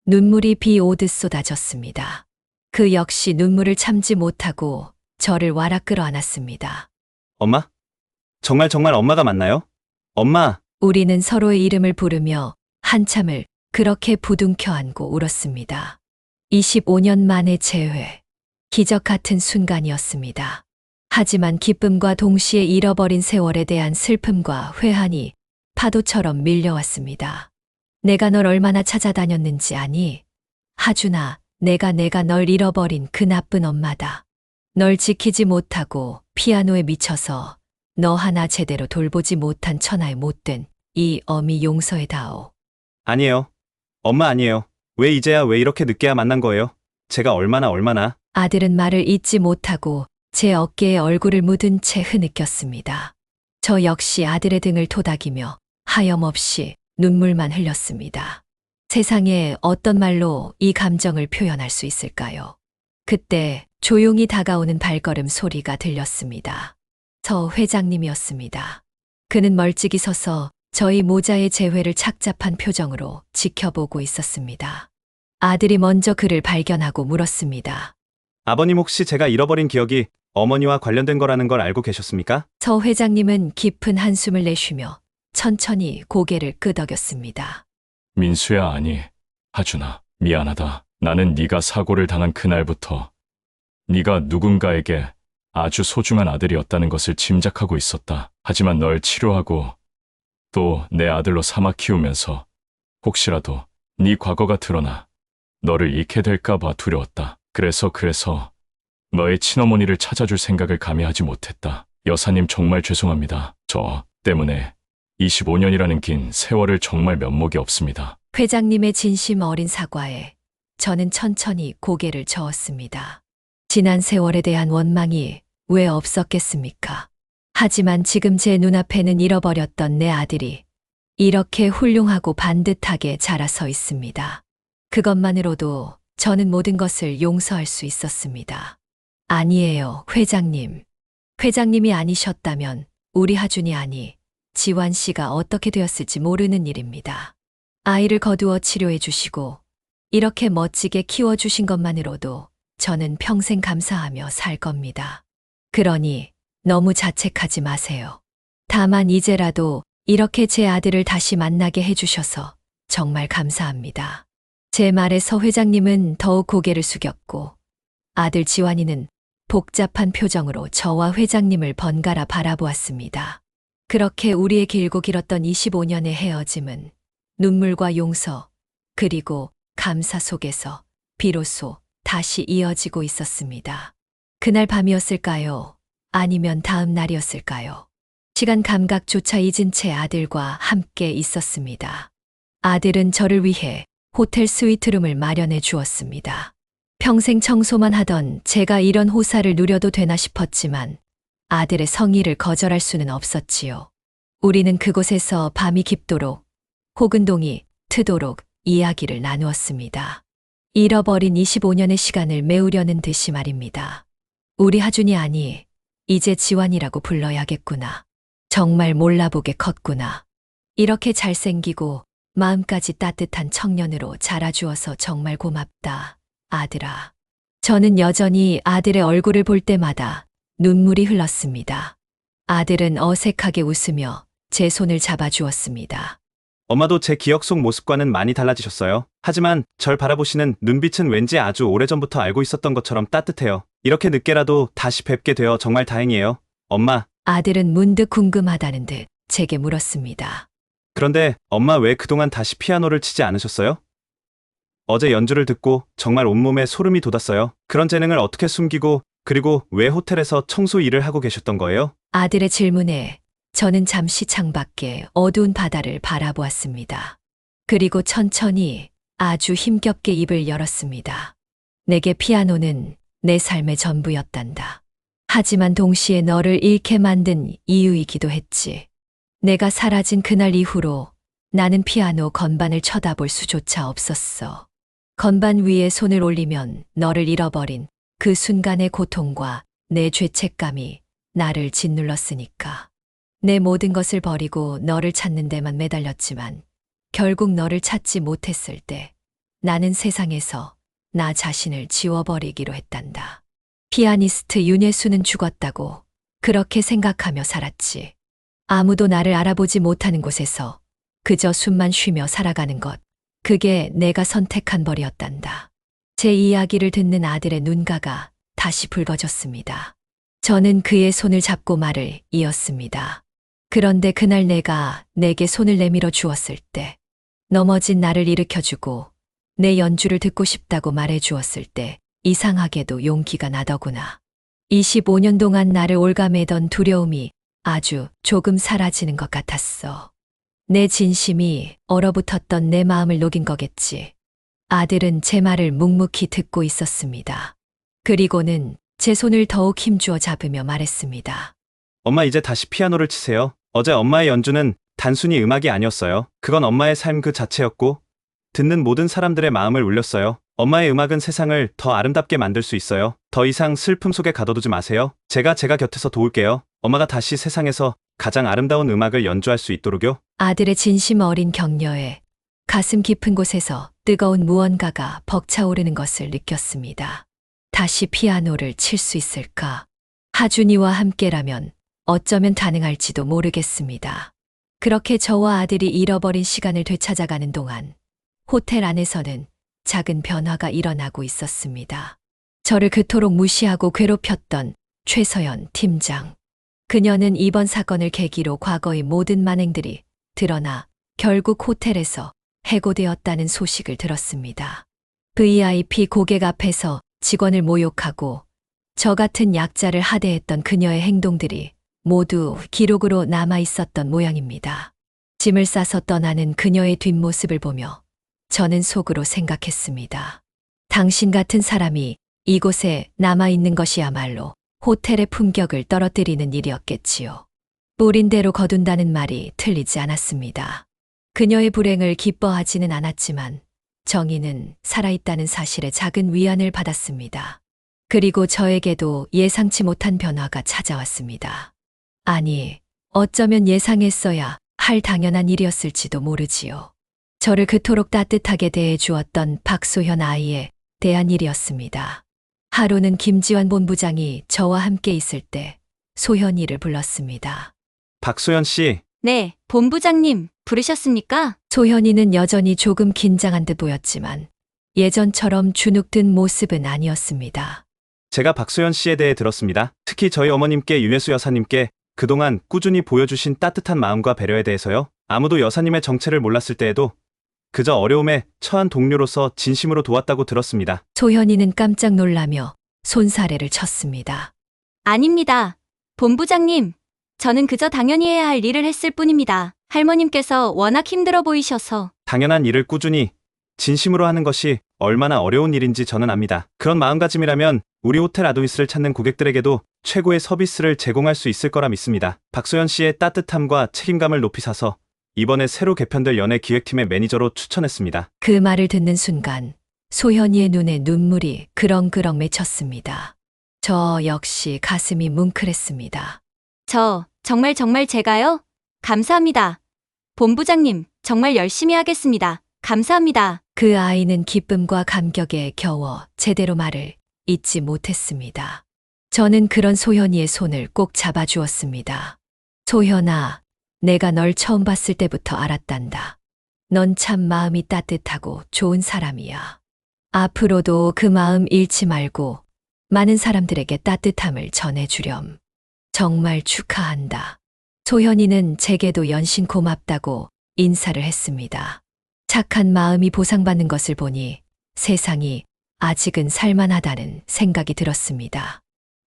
눈물이 비 오듯 쏟아졌습니다. 그 역시 눈물을 참지 못하고 저를 와락 끌어안았습니다. 엄마? 정말 엄마가 맞나요? 엄마! 우리는 서로의 이름을 부르며 한참을 그렇게 부둥켜 안고 울었습니다. 25년 만의 재회. 기적 같은 순간이었습니다. 하지만 기쁨과 동시에 잃어버린 세월에 대한 슬픔과 회한이 파도처럼 밀려왔습니다. 내가 널 얼마나 찾아다녔는지 아니? 하준아, 내가 널 잃어버린 그 나쁜 엄마다. 널 지키지 못하고 피아노에 미쳐서 너 하나 제대로 돌보지 못한 천하의 못된 이 어미 용서해다오. 아니에요. 엄마 아니에요. 왜 이제야 왜 이렇게 늦게야 만난 거예요? 제가 얼마나. 아들은 말을 잇지 못하고 제 어깨에 얼굴을 묻은 채 흐느꼈습니다. 저 역시 아들의 등을 토닥이며 하염없이 눈물만 흘렸습니다. 세상에 어떤 말로 이 감정을 표현할 수 있을까요? 그때 조용히 다가오는 발걸음 소리가 들렸습니다. 서 회장님이었습니다. 그는 멀찍이 서서 저희 모자의 재회를 착잡한 표정으로 지켜보고 있었습니다. 아들이 먼저 그를 발견하고 물었습니다. 아버님 혹시 제가 잃어버린 기억이 어머니와 관련된 거라는 걸 알고 계셨습니까? 서 회장님은 깊은 한숨을 내쉬며 천천히 고개를 끄덕였습니다. 민수야, 아니, 하준아, 미안하다. 나는 네가 사고를 당한 그날부터 네가 누군가에게 아주 소중한 아들이었다는 것을 짐작하고 있었다. 하지만 널 치료하고 또 내 아들로 삼아 키우면서 혹시라도 네 과거가 드러나 너를 잃게 될까 봐 두려웠다. 그래서 너의 친어머니를 찾아줄 생각을 감히 하지 못했다. 여사님 정말 죄송합니다. 저 때문에 25년이라는 긴 세월을 정말 면목이 없습니다. 회장님의 진심 어린 사과에 저는 천천히 고개를 저었습니다. 지난 세월에 대한 원망이 왜 없었겠습니까? 하지만 지금 제 눈앞에는 잃어버렸던 내 아들이 이렇게 훌륭하고 반듯하게 자라서 있습니다. 그것만으로도 저는 모든 것을 용서할 수 있었습니다. 아니에요, 회장님. 회장님이 아니셨다면 우리 하준이 아니 지완 씨가 어떻게 되었을지 모르는 일입니다. 아이를 거두어 치료해 주시고 이렇게 멋지게 키워주신 것만으로도 저는 평생 감사하며 살 겁니다. 그러니 너무 자책하지 마세요. 다만 이제라도 이렇게 제 아들을 다시 만나게 해주셔서 정말 감사합니다. 제 말에 서 회장님은 더욱 고개를 숙였고 아들 지완이는 복잡한 표정으로 저와 회장님을 번갈아 바라보았습니다. 그렇게 우리의 길고 길었던 25년의 헤어짐은 눈물과 용서 그리고 감사 속에서 비로소 다시 이어지고 있었습니다. 그날 밤이었을까요? 아니면 다음 날이었을까요? 시간 감각조차 잊은 채 아들과 함께 있었습니다. 아들은 저를 위해 호텔 스위트룸을 마련해 주었습니다. 평생 청소만 하던 제가 이런 호사를 누려도 되나 싶었지만 아들의 성의를 거절할 수는 없었지요. 우리는 그곳에서 밤이 깊도록 혹은 동이 트도록 이야기를 나누었습니다. 잃어버린 25년의 시간을 메우려는 듯이 말입니다. 우리 하준이 아니, 이제 지완이라고 불러야겠구나. 정말 몰라보게 컸구나. 이렇게 잘생기고 마음까지 따뜻한 청년으로 자라주어서 정말 고맙다, 아들아. 저는 여전히 아들의 얼굴을 볼 때마다 눈물이 흘렀습니다. 아들은 어색하게 웃으며 제 손을 잡아주었습니다. 엄마도 제 기억 속 모습과는 많이 달라지셨어요. 하지만 절 바라보시는 눈빛은 왠지 아주 오래전부터 알고 있었던 것처럼 따뜻해요. 이렇게 늦게라도 다시 뵙게 되어 정말 다행이에요. 엄마. 아들은 문득 궁금하다는 듯 제게 물었습니다. 그런데 엄마 왜 그동안 다시 피아노를 치지 않으셨어요? 어제 연주를 듣고 정말 온몸에 소름이 돋았어요. 그런 재능을 어떻게 숨기고 그리고 왜 호텔에서 청소 일을 하고 계셨던 거예요? 아들의 질문에 저는 잠시 창밖에 어두운 바다를 바라보았습니다. 그리고 천천히 아주 힘겹게 입을 열었습니다. 내게 피아노는 내 삶의 전부였단다. 하지만 동시에 너를 잃게 만든 이유이기도 했지. 내가 사라진 그날 이후로 나는 피아노 건반을 쳐다볼 수조차 없었어. 건반 위에 손을 올리면 너를 잃어버린 그 순간의 고통과 내 죄책감이 나를 짓눌렀으니까. 내 모든 것을 버리고 너를 찾는 데만 매달렸지만 결국 너를 찾지 못했을 때 나는 세상에서 나 자신을 지워버리기로 했단다. 피아니스트 윤예수는 죽었다고 그렇게 생각하며 살았지. 아무도 나를 알아보지 못하는 곳에서 그저 숨만 쉬며 살아가는 것. 그게 내가 선택한 벌이었단다. 제 이야기를 듣는 아들의 눈가가 다시 붉어졌습니다. 저는 그의 손을 잡고 말을 이었습니다. 그런데 그날 내가 내게 손을 내밀어 주었을 때, 넘어진 나를 일으켜주고 내 연주를 듣고 싶다고 말해 주었을 때 이상하게도 용기가 나더구나. 25년 동안 나를 올가매던 두려움이 아주 조금 사라지는 것 같았어. 내 진심이 얼어붙었던 내 마음을 녹인 거겠지. 아들은 제 말을 묵묵히 듣고 있었습니다. 그리고는 제 손을 더욱 힘주어 잡으며 말했습니다. 엄마 이제 다시 피아노를 치세요. 어제 엄마의 연주는 단순히 음악이 아니었어요. 그건 엄마의 삶 그 자체였고 듣는 모든 사람들의 마음을 울렸어요. 엄마의 음악은 세상을 더 아름답게 만들 수 있어요. 더 이상 슬픔 속에 가둬두지 마세요. 제가 곁에서 도울게요. 엄마가 다시 세상에서 가장 아름다운 음악을 연주할 수 있도록요. 아들의 진심 어린 격려에 가슴 깊은 곳에서 뜨거운 무언가가 벅차오르는 것을 느꼈습니다. 다시 피아노를 칠 수 있을까? 하준이와 함께라면 어쩌면 가능할지도 모르겠습니다. 그렇게 저와 아들이 잃어버린 시간을 되찾아가는 동안 호텔 안에서는 작은 변화가 일어나고 있었습니다. 저를 그토록 무시하고 괴롭혔던 최서연 팀장. 그녀는 이번 사건을 계기로 과거의 모든 만행들이 드러나 결국 호텔에서 해고되었다는 소식을 들었습니다. VIP 고객 앞에서 직원을 모욕하고 저 같은 약자를 하대했던 그녀의 행동들이 모두 기록으로 남아 있었던 모양입니다. 짐을 싸서 떠나는 그녀의 뒷모습을 보며 저는 속으로 생각했습니다. 당신 같은 사람이 이곳에 남아있는 것이야말로 호텔의 품격을 떨어뜨리는 일이었겠지요. 뿌린 대로 거둔다는 말이 틀리지 않았습니다. 그녀의 불행을 기뻐하지는 않았지만 정의는 살아있다는 사실에 작은 위안을 받았습니다. 그리고 저에게도 예상치 못한 변화가 찾아왔습니다. 아니, 어쩌면 예상했어야 할 당연한 일이었을지도 모르지요. 저를 그토록 따뜻하게 대해 주었던 박소현 아이에 대한 일이었습니다. 하루는 김지환 본부장이 저와 함께 있을 때 소현이를 불렀습니다. 박소연 씨, 네, 본부장님, 부르셨습니까? 소현이는 여전히 조금 긴장한 듯 보였지만 예전처럼 주눅든 모습은 아니었습니다. 제가 박소연 씨에 대해 들었습니다. 특히 저희 어머님께 윤혜수 여사님께 그동안 꾸준히 보여주신 따뜻한 마음과 배려에 대해서요. 아무도 여사님의 정체를 몰랐을 때에도 그저 어려움에 처한 동료로서 진심으로 도왔다고 들었습니다. 소현이는 깜짝 놀라며 손사래를 쳤습니다. 아닙니다. 본부장님, 저는 그저 당연히 해야 할 일을 했을 뿐입니다. 할머님께서 워낙 힘들어 보이셔서. 당연한 일을 꾸준히 진심으로 하는 것이 얼마나 어려운 일인지 저는 압니다. 그런 마음가짐이라면 우리 호텔 아도니스를 찾는 고객들에게도 최고의 서비스를 제공할 수 있을 거라 믿습니다. 박소연 씨의 따뜻함과 책임감을 높이 사서 이번에 새로 개편될 연예 기획팀의 매니저로 추천했습니다. 그 말을 듣는 순간 소현이의 눈에 눈물이 그렁그렁 맺혔습니다. 저 역시 가슴이 뭉클했습니다. 정말 제가요? 감사합니다. 본부장님, 정말 열심히 하겠습니다. 감사합니다. 그 아이는 기쁨과 감격에 겨워 제대로 말을 잇지 못했습니다. 저는 그런 소현이의 손을 꼭 잡아주었습니다. 소현아, 내가 널 처음 봤을 때부터 알았단다. 넌 참 마음이 따뜻하고 좋은 사람이야. 앞으로도 그 마음 잃지 말고 많은 사람들에게 따뜻함을 전해주렴. 정말 축하한다. 소현이는 제게도 연신 고맙다고 인사를 했습니다. 착한 마음이 보상받는 것을 보니 세상이 아직은 살만하다는 생각이 들었습니다.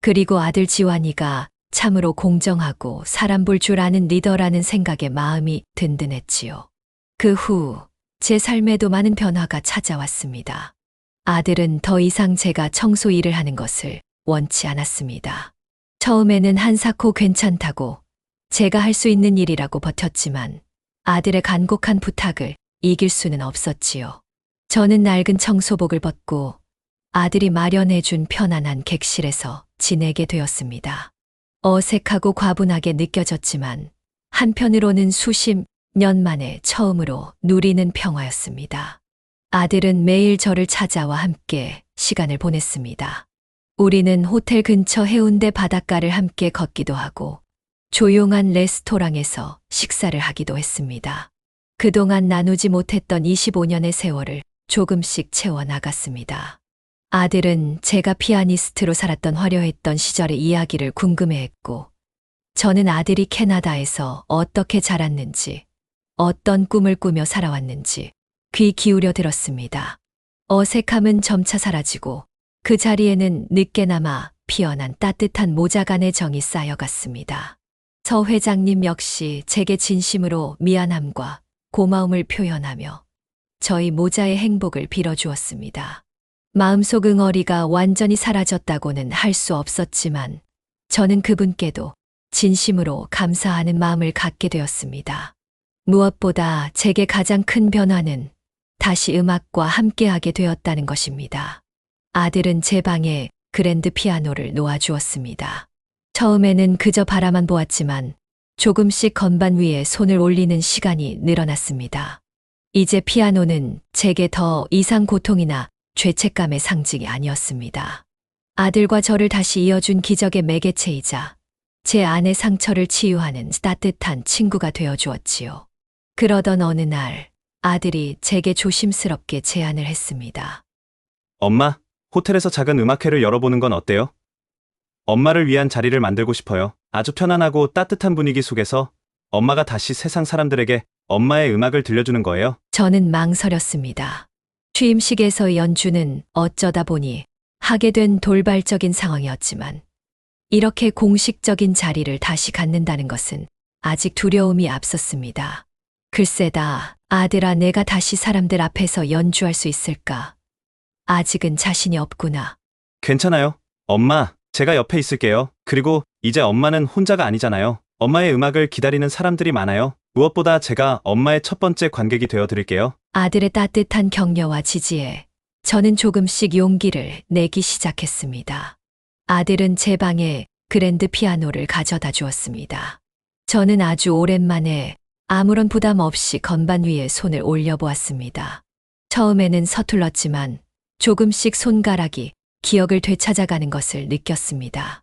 그리고 아들 지환이가 참으로 공정하고 사람 볼 줄 아는 리더라는 생각에 마음이 든든했지요. 그 후 제 삶에도 많은 변화가 찾아왔습니다. 아들은 더 이상 제가 청소 일을 하는 것을 원치 않았습니다. 처음에는 한사코 괜찮다고 제가 할 수 있는 일이라고 버텼지만 아들의 간곡한 부탁을 이길 수는 없었지요. 저는 낡은 청소복을 벗고 아들이 마련해준 편안한 객실에서 지내게 되었습니다. 어색하고 과분하게 느껴졌지만 한편으로는 수십 년 만에 처음으로 누리는 평화였습니다. 아들은 매일 저를 찾아와 함께 시간을 보냈습니다. 우리는 호텔 근처 해운대 바닷가를 함께 걷기도 하고 조용한 레스토랑에서 식사를 하기도 했습니다. 그동안 나누지 못했던 25년의 세월을 조금씩 채워나갔습니다. 아들은 제가 피아니스트로 살았던 화려했던 시절의 이야기를 궁금해했고, 저는 아들이 캐나다에서 어떻게 자랐는지, 어떤 꿈을 꾸며 살아왔는지 귀 기울여 들었습니다. 어색함은 점차 사라지고 그 자리에는 늦게나마 피어난 따뜻한 모자 간의 정이 쌓여갔습니다. 서 회장님 역시 제게 진심으로 미안함과 고마움을 표현하며 저희 모자의 행복을 빌어주었습니다. 마음속 응어리가 완전히 사라졌다고는 할 수 없었지만 저는 그분께도 진심으로 감사하는 마음을 갖게 되었습니다. 무엇보다 제게 가장 큰 변화는 다시 음악과 함께하게 되었다는 것입니다. 아들은 제 방에 그랜드 피아노를 놓아주었습니다. 처음에는 그저 바라만 보았지만 조금씩 건반 위에 손을 올리는 시간이 늘어났습니다. 이제 피아노는 제게 더 이상 고통이나 죄책감의 상징이 아니었습니다. 아들과 저를 다시 이어준 기적의 매개체이자 제 안의 상처를 치유하는 따뜻한 친구가 되어주었지요. 그러던 어느 날 아들이 제게 조심스럽게 제안을 했습니다. 엄마, 호텔에서 작은 음악회를 열어보는 건 어때요? 엄마를 위한 자리를 만들고 싶어요. 아주 편안하고 따뜻한 분위기 속에서 엄마가 다시 세상 사람들에게 엄마의 음악을 들려주는 거예요. 저는 망설였습니다. 취임식에서의 연주는 어쩌다 보니 하게 된 돌발적인 상황이었지만 이렇게 공식적인 자리를 다시 갖는다는 것은 아직 두려움이 앞섰습니다. 글쎄다, 아들아, 내가 다시 사람들 앞에서 연주할 수 있을까? 아직은 자신이 없구나. 괜찮아요. 엄마, 제가 옆에 있을게요. 그리고 이제 엄마는 혼자가 아니잖아요. 엄마의 음악을 기다리는 사람들이 많아요. 무엇보다 제가 엄마의 첫 번째 관객이 되어 드릴게요. 아들의 따뜻한 격려와 지지에 저는 조금씩 용기를 내기 시작했습니다. 아들은 제 방에 그랜드 피아노를 가져다 주었습니다. 저는 아주 오랜만에 아무런 부담 없이 건반 위에 손을 올려보았습니다. 처음에는 서툴렀지만 조금씩 손가락이 기억을 되찾아가는 것을 느꼈습니다.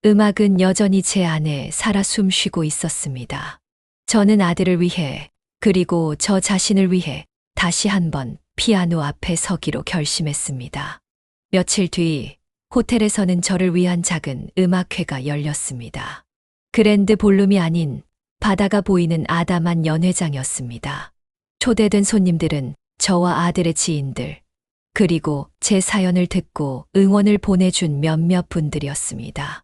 음악은 여전히 제 안에 살아 숨쉬고 있었습니다. 저는 아들을 위해, 그리고 저 자신을 위해 다시 한번 피아노 앞에 서기로 결심했습니다. 며칠 뒤 호텔에서는 저를 위한 작은 음악회가 열렸습니다. 그랜드 볼룸이 아닌 바다가 보이는 아담한 연회장이었습니다. 초대된 손님들은 저와 아들의 지인들, 그리고 제 사연을 듣고 응원을 보내준 몇몇 분들이었습니다.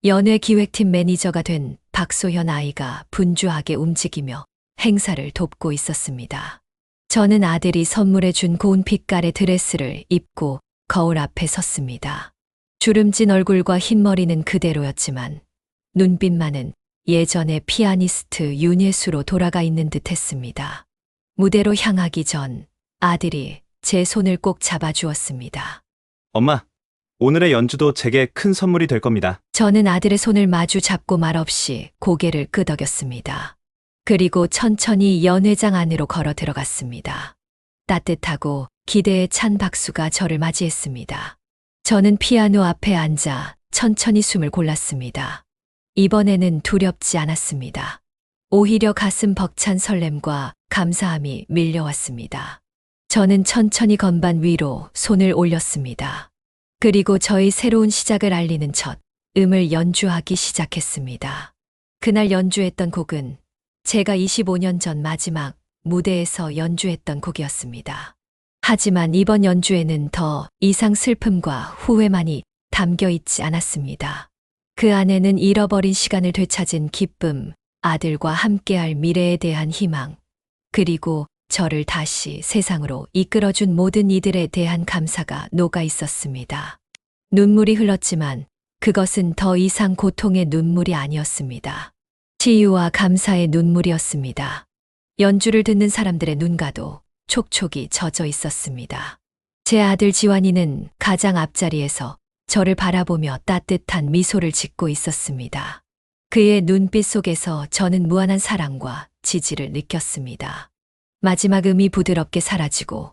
연회 기획팀 매니저가 된 박소현 아이가 분주하게 움직이며 행사를 돕고 있었습니다. 저는 아들이 선물해준 고운 빛깔의 드레스를 입고 거울 앞에 섰습니다. 주름진 얼굴과 흰 머리는 그대로였지만 눈빛만은 예전의 피아니스트 윤예수로 돌아가 있는 듯 했습니다. 무대로 향하기 전 아들이 제 손을 꼭 잡아주었습니다. 엄마, 오늘의 연주도 제게 큰 선물이 될 겁니다. 저는 아들의 손을 마주 잡고 말없이 고개를 끄덕였습니다. 그리고 천천히 연회장 안으로 걸어 들어갔습니다. 따뜻하고 기대에 찬 박수가 저를 맞이했습니다. 저는 피아노 앞에 앉아 천천히 숨을 골랐습니다. 이번에는 두렵지 않았습니다. 오히려 가슴 벅찬 설렘과 감사함이 밀려왔습니다. 저는 천천히 건반 위로 손을 올렸습니다. 그리고 저의 새로운 시작을 알리는 첫 음을 연주하기 시작했습니다. 그날 연주했던 곡은 제가 25년 전 마지막 무대에서 연주했던 곡이었습니다. 하지만 이번 연주에는 더 이상 슬픔과 후회만이 담겨 있지 않았습니다. 그 안에는 잃어버린 시간을 되찾은 기쁨, 아들과 함께할 미래에 대한 희망, 그리고 저를 다시 세상으로 이끌어준 모든 이들에 대한 감사가 녹아 있었습니다. 눈물이 흘렀지만 그것은 더 이상 고통의 눈물이 아니었습니다. 치유와 감사의 눈물이었습니다. 연주를 듣는 사람들의 눈가도 촉촉이 젖어 있었습니다. 제 아들 지환이는 가장 앞자리에서 저를 바라보며 따뜻한 미소를 짓고 있었습니다. 그의 눈빛 속에서 저는 무한한 사랑과 지지를 느꼈습니다. 마지막 음이 부드럽게 사라지고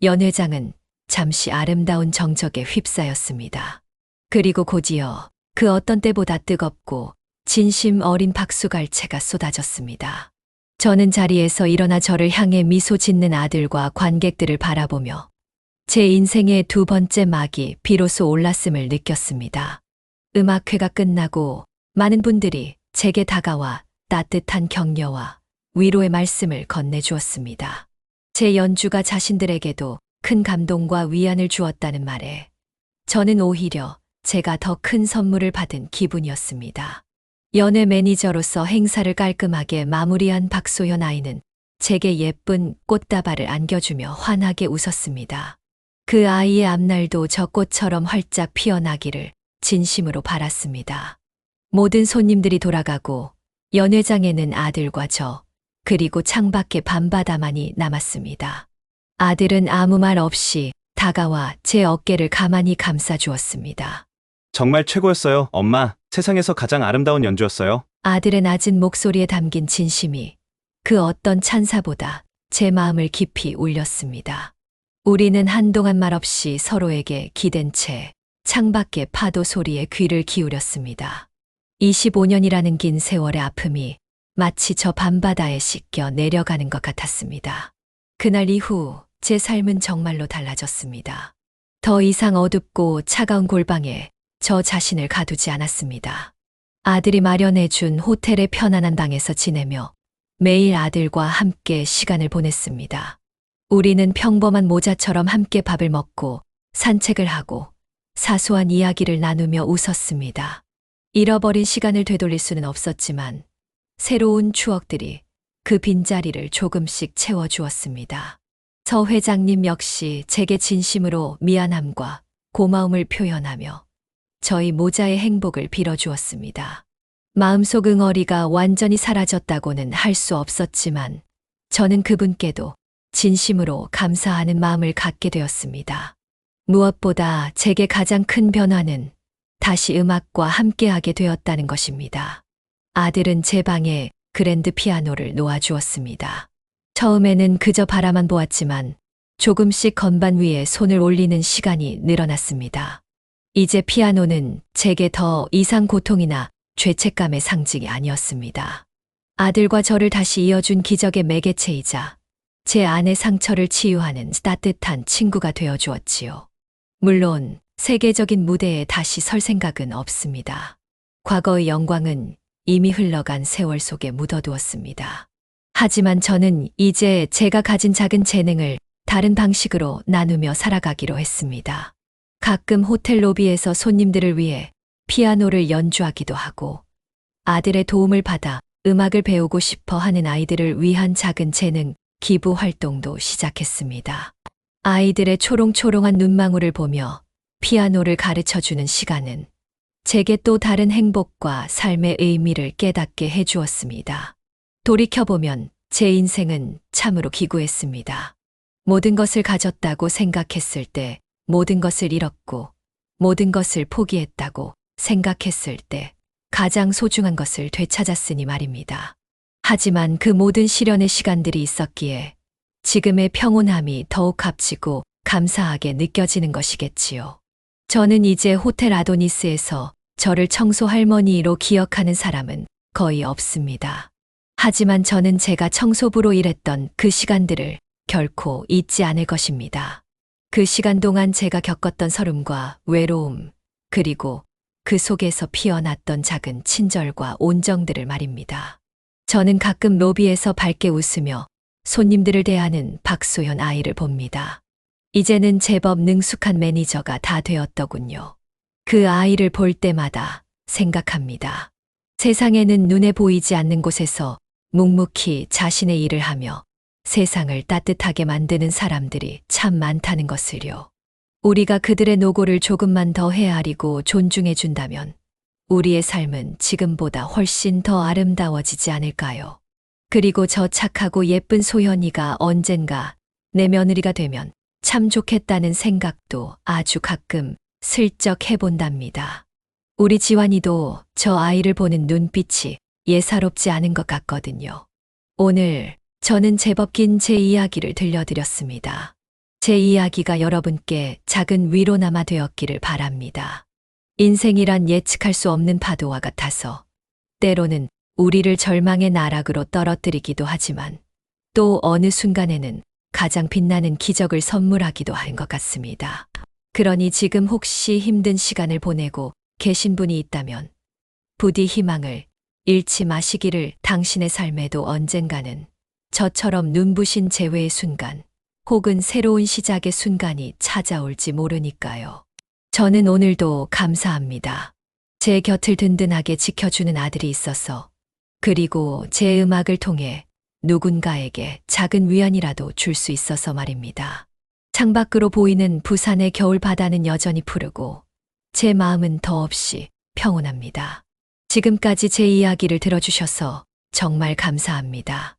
연회장은 잠시 아름다운 정적에 휩싸였습니다. 그리고 곧이어 그 어떤 때보다 뜨겁고 진심 어린 박수갈채가 쏟아졌습니다. 저는 자리에서 일어나 저를 향해 미소 짓는 아들과 관객들을 바라보며 제 인생의 두 번째 막이 비로소 올랐음을 느꼈습니다. 음악회가 끝나고 많은 분들이 제게 다가와 따뜻한 격려와 위로의 말씀을 건네주었습니다. 제 연주가 자신들에게도 큰 감동과 위안을 주었다는 말에 저는 오히려 제가 더 큰 선물을 받은 기분이었습니다. 연예 매니저로서 행사를 깔끔하게 마무리한 박소연 아이는 제게 예쁜 꽃다발을 안겨주며 환하게 웃었습니다. 그 아이의 앞날도 저 꽃처럼 활짝 피어나기를 진심으로 바랐습니다. 모든 손님들이 돌아가고 연회장에는 아들과 저, 그리고 창밖에 밤바다만이 남았습니다. 아들은 아무 말 없이 다가와 제 어깨를 가만히 감싸주었습니다. 정말 최고였어요, 엄마. 세상에서 가장 아름다운 연주였어요. 아들의 낮은 목소리에 담긴 진심이 그 어떤 찬사보다 제 마음을 깊이 울렸습니다. 우리는 한동안 말없이 서로에게 기댄 채 창밖의 파도 소리에 귀를 기울였습니다. 25년이라는 긴 세월의 아픔이 마치 저 밤바다에 씻겨 내려가는 것 같았습니다. 그날 이후 제 삶은 정말로 달라졌습니다. 더 이상 어둡고 차가운 골방에 저 자신을 가두지 않았습니다. 아들이 마련해준 호텔의 편안한 방에서 지내며 매일 아들과 함께 시간을 보냈습니다. 우리는 평범한 모자처럼 함께 밥을 먹고 산책을 하고 사소한 이야기를 나누며 웃었습니다. 잃어버린 시간을 되돌릴 수는 없었지만 새로운 추억들이 그 빈자리를 조금씩 채워주었습니다. 서 회장님 역시 제게 진심으로 미안함과 고마움을 표현하며 저희 모자의 행복을 빌어주었습니다. 마음속 응어리가 완전히 사라졌다고는 할 수 없었지만 저는 그분께도 진심으로 감사하는 마음을 갖게 되었습니다. 무엇보다 제게 가장 큰 변화는 다시 음악과 함께하게 되었다는 것입니다. 아들은 제 방에 그랜드 피아노를 놓아주었습니다. 처음에는 그저 바라만 보았지만 조금씩 건반 위에 손을 올리는 시간이 늘어났습니다. 이제 피아노는 제게 더 이상 고통이나 죄책감의 상징이 아니었습니다. 아들과 저를 다시 이어준 기적의 매개체이자 제 안의 상처를 치유하는 따뜻한 친구가 되어주었지요. 물론 세계적인 무대에 다시 설 생각은 없습니다. 과거의 영광은 이미 흘러간 세월 속에 묻어두었습니다. 하지만 저는 이제 제가 가진 작은 재능을 다른 방식으로 나누며 살아가기로 했습니다. 가끔 호텔 로비에서 손님들을 위해 피아노를 연주하기도 하고 아들의 도움을 받아 음악을 배우고 싶어 하는 아이들을 위한 작은 재능 기부 활동도 시작했습니다. 아이들의 초롱초롱한 눈망울을 보며 피아노를 가르쳐주는 시간은 제게 또 다른 행복과 삶의 의미를 깨닫게 해주었습니다. 돌이켜보면 제 인생은 참으로 기구했습니다. 모든 것을 가졌다고 생각했을 때 모든 것을 잃었고 모든 것을 포기했다고 생각했을 때 가장 소중한 것을 되찾았으니 말입니다. 하지만 그 모든 시련의 시간들이 있었기에 지금의 평온함이 더욱 값지고 감사하게 느껴지는 것이겠지요. 저는 이제 호텔 아도니스에서 저를 청소 할머니로 기억하는 사람은 거의 없습니다. 하지만 저는 제가 청소부로 일했던 그 시간들을 결코 잊지 않을 것입니다. 그 시간 동안 제가 겪었던 서름과 외로움, 그리고 그 속에서 피어났던 작은 친절과 온정들을 말입니다. 저는 가끔 로비에서 밝게 웃으며 손님들을 대하는 박소연 아이를 봅니다. 이제는 제법 능숙한 매니저가 다 되었더군요. 그 아이를 볼 때마다 생각합니다. 세상에는 눈에 보이지 않는 곳에서 묵묵히 자신의 일을 하며 세상을 따뜻하게 만드는 사람들이 참 많다는 것을요. 우리가 그들의 노고를 조금만 더 헤아리고 존중해 준다면 우리의 삶은 지금보다 훨씬 더 아름다워지지 않을까요? 그리고 저 착하고 예쁜 소현이가 언젠가 내 며느리가 되면 참 좋겠다는 생각도 아주 가끔 슬쩍 해본답니다. 우리 지환이도 저 아이를 보는 눈빛이 예사롭지 않은 것 같거든요. 오늘 저는 제법 긴 제 이야기를 들려드렸습니다. 제 이야기가 여러분께 작은 위로나마 되었기를 바랍니다. 인생이란 예측할 수 없는 파도와 같아서 때로는 우리를 절망의 나락으로 떨어뜨리기도 하지만 또 어느 순간에는 가장 빛나는 기적을 선물하기도 한 것 같습니다. 그러니 지금 혹시 힘든 시간을 보내고 계신 분이 있다면 부디 희망을 잃지 마시기를. 당신의 삶에도 언젠가는 저처럼 눈부신 재회의 순간 혹은 새로운 시작의 순간이 찾아올지 모르니까요. 저는 오늘도 감사합니다. 제 곁을 든든하게 지켜주는 아들이 있어서, 그리고 제 음악을 통해 누군가에게 작은 위안이라도 줄 수 있어서 말입니다. 창밖으로 보이는 부산의 겨울 바다는 여전히 푸르고 제 마음은 더없이 평온합니다. 지금까지 제 이야기를 들어주셔서 정말 감사합니다.